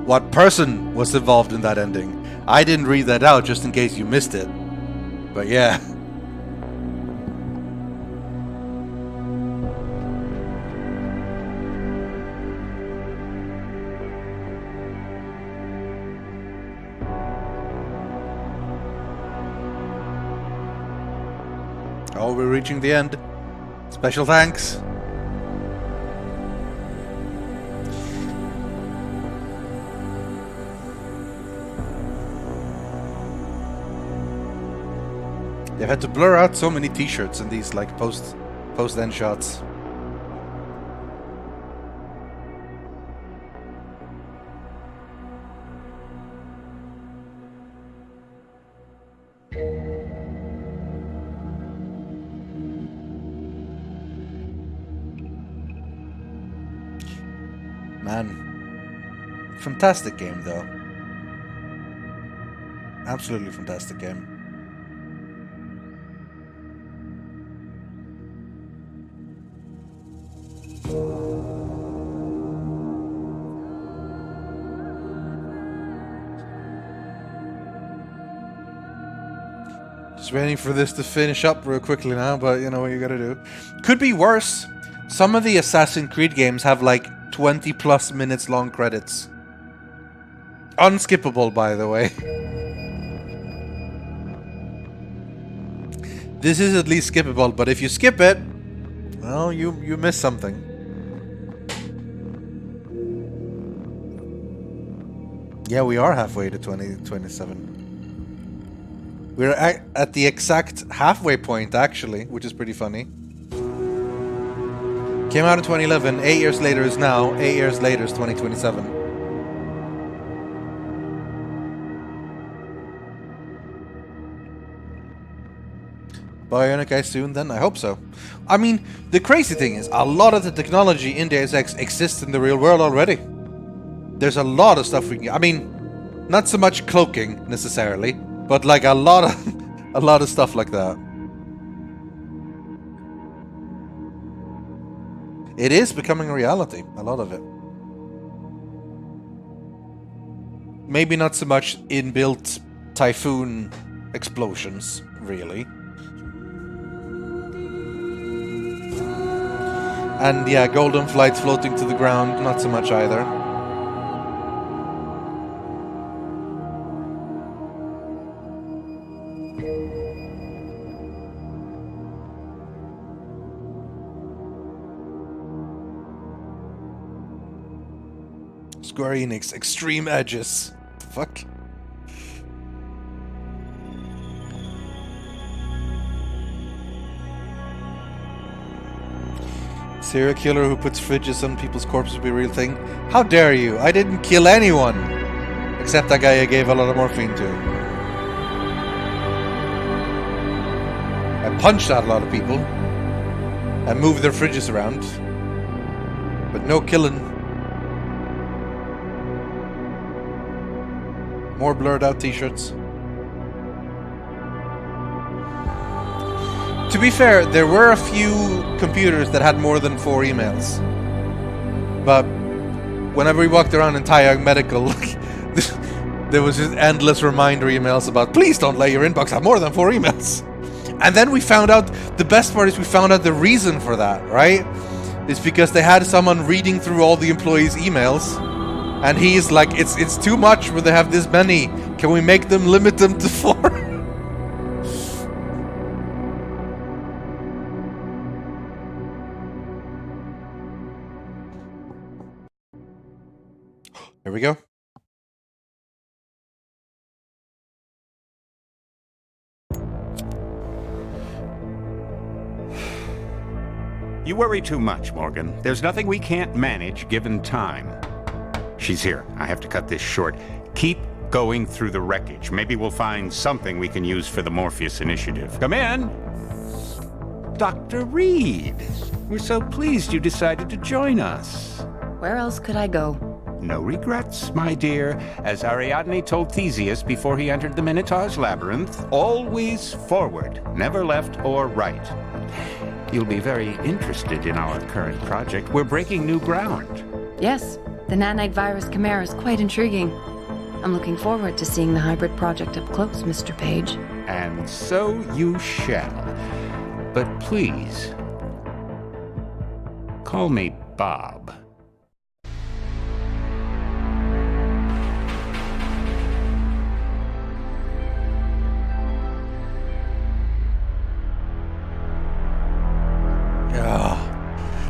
what person was involved in that ending. I didn't read that out just in case you missed it. But yeah. Oh, we're reaching the end. Special thanks. They've had to blur out so many t-shirts in these like post-end shots. Man, fantastic game though. Absolutely fantastic game. Just waiting for this to finish up real quickly now, but you know what you gotta do. Could be worse. Some of the Assassin's Creed games have like 20 plus minutes long credits. Unskippable, by the way. This is at least skippable, but if you skip it, well, you miss something. Yeah, we are halfway to 2027. We're at the exact halfway point, actually, which is pretty funny. Came out in 2011, 8 years later is now, 8 years later is 2027. Bionic Eye soon then? I hope so. I mean, the crazy thing is, a lot of the technology in Deus Ex exists in the real world already. There's a lot of stuff we can... I mean, not so much cloaking, necessarily, but like a lot of stuff like that. It is becoming a reality, a lot of it. Maybe not so much inbuilt typhoon explosions, really. And yeah, golden flights floating to the ground, not so much either. Square Enix, extreme edges. Fuck. Serial killer who puts fridges on people's corpses would be a real thing. How dare you? I didn't kill anyone! Except that guy I gave a lot of morphine to. I punched out a lot of people. I moved their fridges around. But no killing. More blurred out t-shirts. To be fair, there were a few computers that had more than 4 emails. But whenever we walked around in Taggart Medical, there was just endless reminder emails about, please don't let your inbox have more than 4 emails. And then we found out, the best part is we found out the reason for that, right? It's because they had someone reading through all the employees' emails. And he's like, it's too much when they have this many. Can we make them limit them to 4? Here we go. You worry too much, Morgan. There's nothing we can't manage given time. She's here. I have to cut this short. Keep going through the wreckage. Maybe we'll find something we can use for the Morpheus initiative. Come in! Dr. Reed. We're so pleased you decided to join us. Where else could I go? No regrets, my dear. As Ariadne told Theseus before he entered the Minotaur's labyrinth, always forward, never left or right. You'll be very interested in our current project. We're breaking new ground. Yes, the nanite virus chimera is quite intriguing. I'm looking forward to seeing the hybrid project up close, Mr. Page. And so you shall. But please, call me Bob.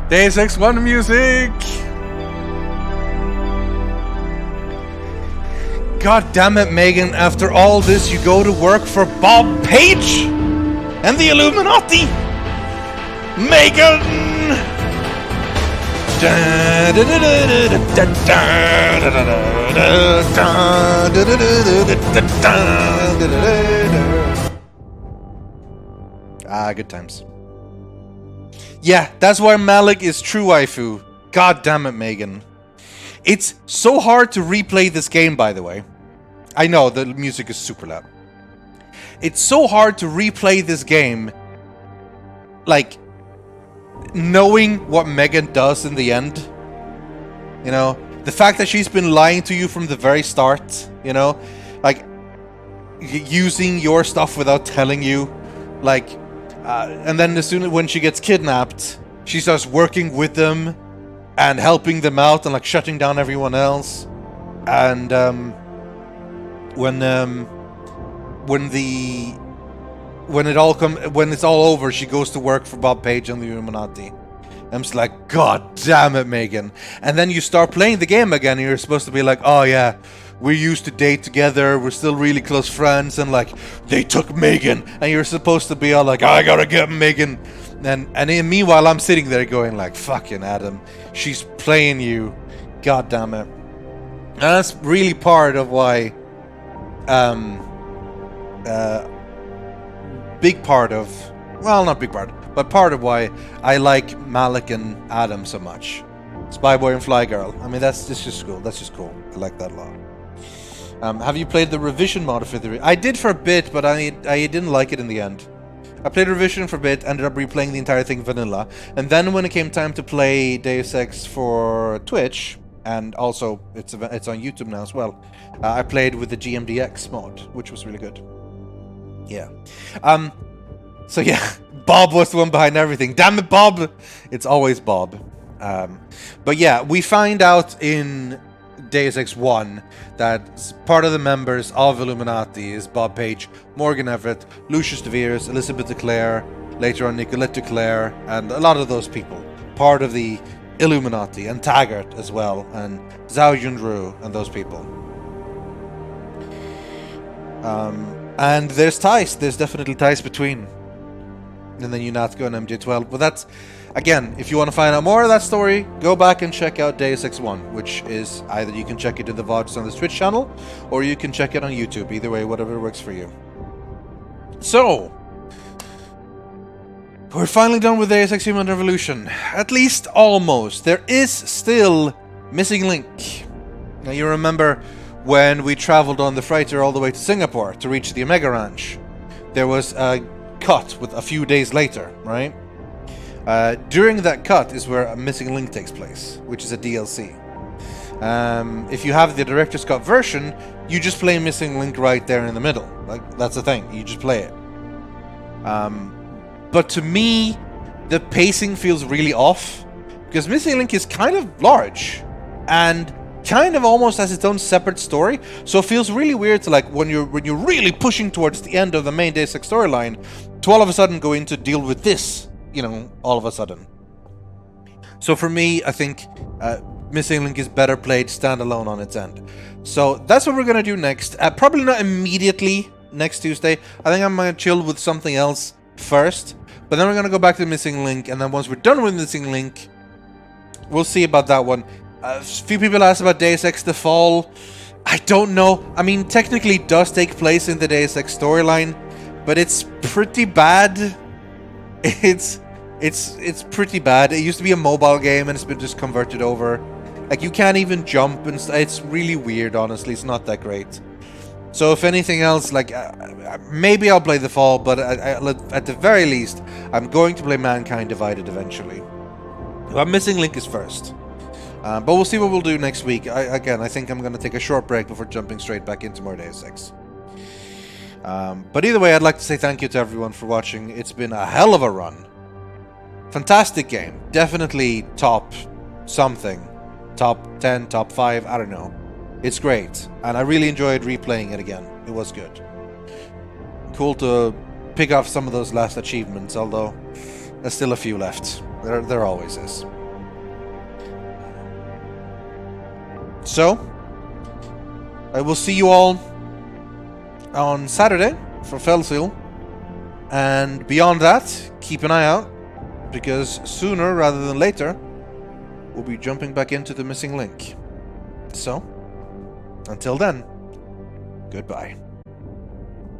Deus Ex 1 music! God damn it, Megan, after all this you go to work for Bob Page? And the Illuminati? Megan! Ah, good times. Yeah, that's why Malik is true waifu. God damn it, Megan. It's so hard to replay this game, by the way. I know, the music is super loud. It's so hard to replay this game, like, knowing what Megan does in the end. You know, the fact that she's been lying to you from the very start, you know? Like, using your stuff without telling you, like... and then as soon as when she gets kidnapped, she starts working with them and helping them out and like shutting down everyone else. And when it's all over, she goes to work for Bob Page and the Illuminati. I'm just like, God damn it, Megan. And then you start playing the game again, and you're supposed to be like, oh yeah, we used to date together, we're still really close friends, and like, they took Megan, and you're supposed to be all like, I gotta get Megan. And meanwhile, I'm sitting there going like, fucking Adam, she's playing you. God damn it. And that's really part of why, big part of, well, not big part, but part of why I like Malik and Adam so much. Spyboy and Fly Girl. I mean, that's just cool. That's just cool. I like that a lot. Have you played the revision mod for the... I did for a bit, but I didn't like it in the end. I played revision for a bit, ended up replaying the entire thing vanilla. And then when it came time to play Deus Ex for Twitch, and also it's on YouTube now as well, I played with the GMDX mod, which was really good. Yeah. So yeah, Bob was the one behind everything. Damn it, Bob! It's always Bob. But yeah, we find out in Deus Ex 1 that part of the members of Illuminati is Bob Page, Morgan Everett, Lucius DeVeers, Elizabeth DeClaire, later on Nicolette DeClaire, and a lot of those people. Part of the Illuminati, and Taggart as well, and Zhao Yunru, and those people. And there's ties. There's definitely ties between and then UNATCO and MJ12. But that's, again, if you want to find out more of that story, go back and check out Deus Ex 1, which is either you can check it in the VODs on the Twitch channel, or you can check it on YouTube. Either way, whatever works for you. So, we're finally done with Deus Ex Human Revolution. At least almost. There is still Missing Link. Now you remember when we traveled on the freighter all the way to Singapore to reach the Omega Ranch. There was a cut with a few days later, right? During that cut is where a Missing Link takes place, which is a DLC. If you have the Director's Cut version, you just play Missing Link right there in the middle. Like, that's the thing, you just play it. But to me, the pacing feels really off, because Missing Link is kind of large, and kind of almost has its own separate story, so it feels really weird to, like, when you're really pushing towards the end of the main Deus Ex storyline, to all of a sudden go in to deal with this, you know, all of a sudden. So for me, I think Missing Link is better played standalone on its end. So that's what we're gonna do next. Probably not immediately next Tuesday. I think I'm gonna chill with something else first, but then we're gonna go back to Missing Link, and then once we're done with Missing Link, we'll see about that one. A few people asked about Deus Ex The Fall. I don't know. I mean, technically it does take place in the Deus Ex storyline, but it's pretty bad. It's pretty bad. It used to be a mobile game and it's been just converted over. Like, you can't even jump, and it's really weird, honestly. It's not that great. So if anything else, like, maybe I'll play The Fall, but at the very least, I'm going to play Mankind Divided eventually. But Missing Link is first. But we'll see what we'll do next week. I think I'm going to take a short break before jumping straight back into more Deus Ex. But either way, I'd like to say thank you to everyone for watching. It's been a hell of a run. Fantastic game. Definitely top something. Top 10, top 5, I don't know. It's great. And I really enjoyed replaying it again. It was good. Cool to pick off some of those last achievements, although there's still a few left. There always is. So, I will see you all on Saturday for Fellseal. And beyond that, keep an eye out, because sooner rather than later, we'll be jumping back into the Missing Link. So, until then, goodbye.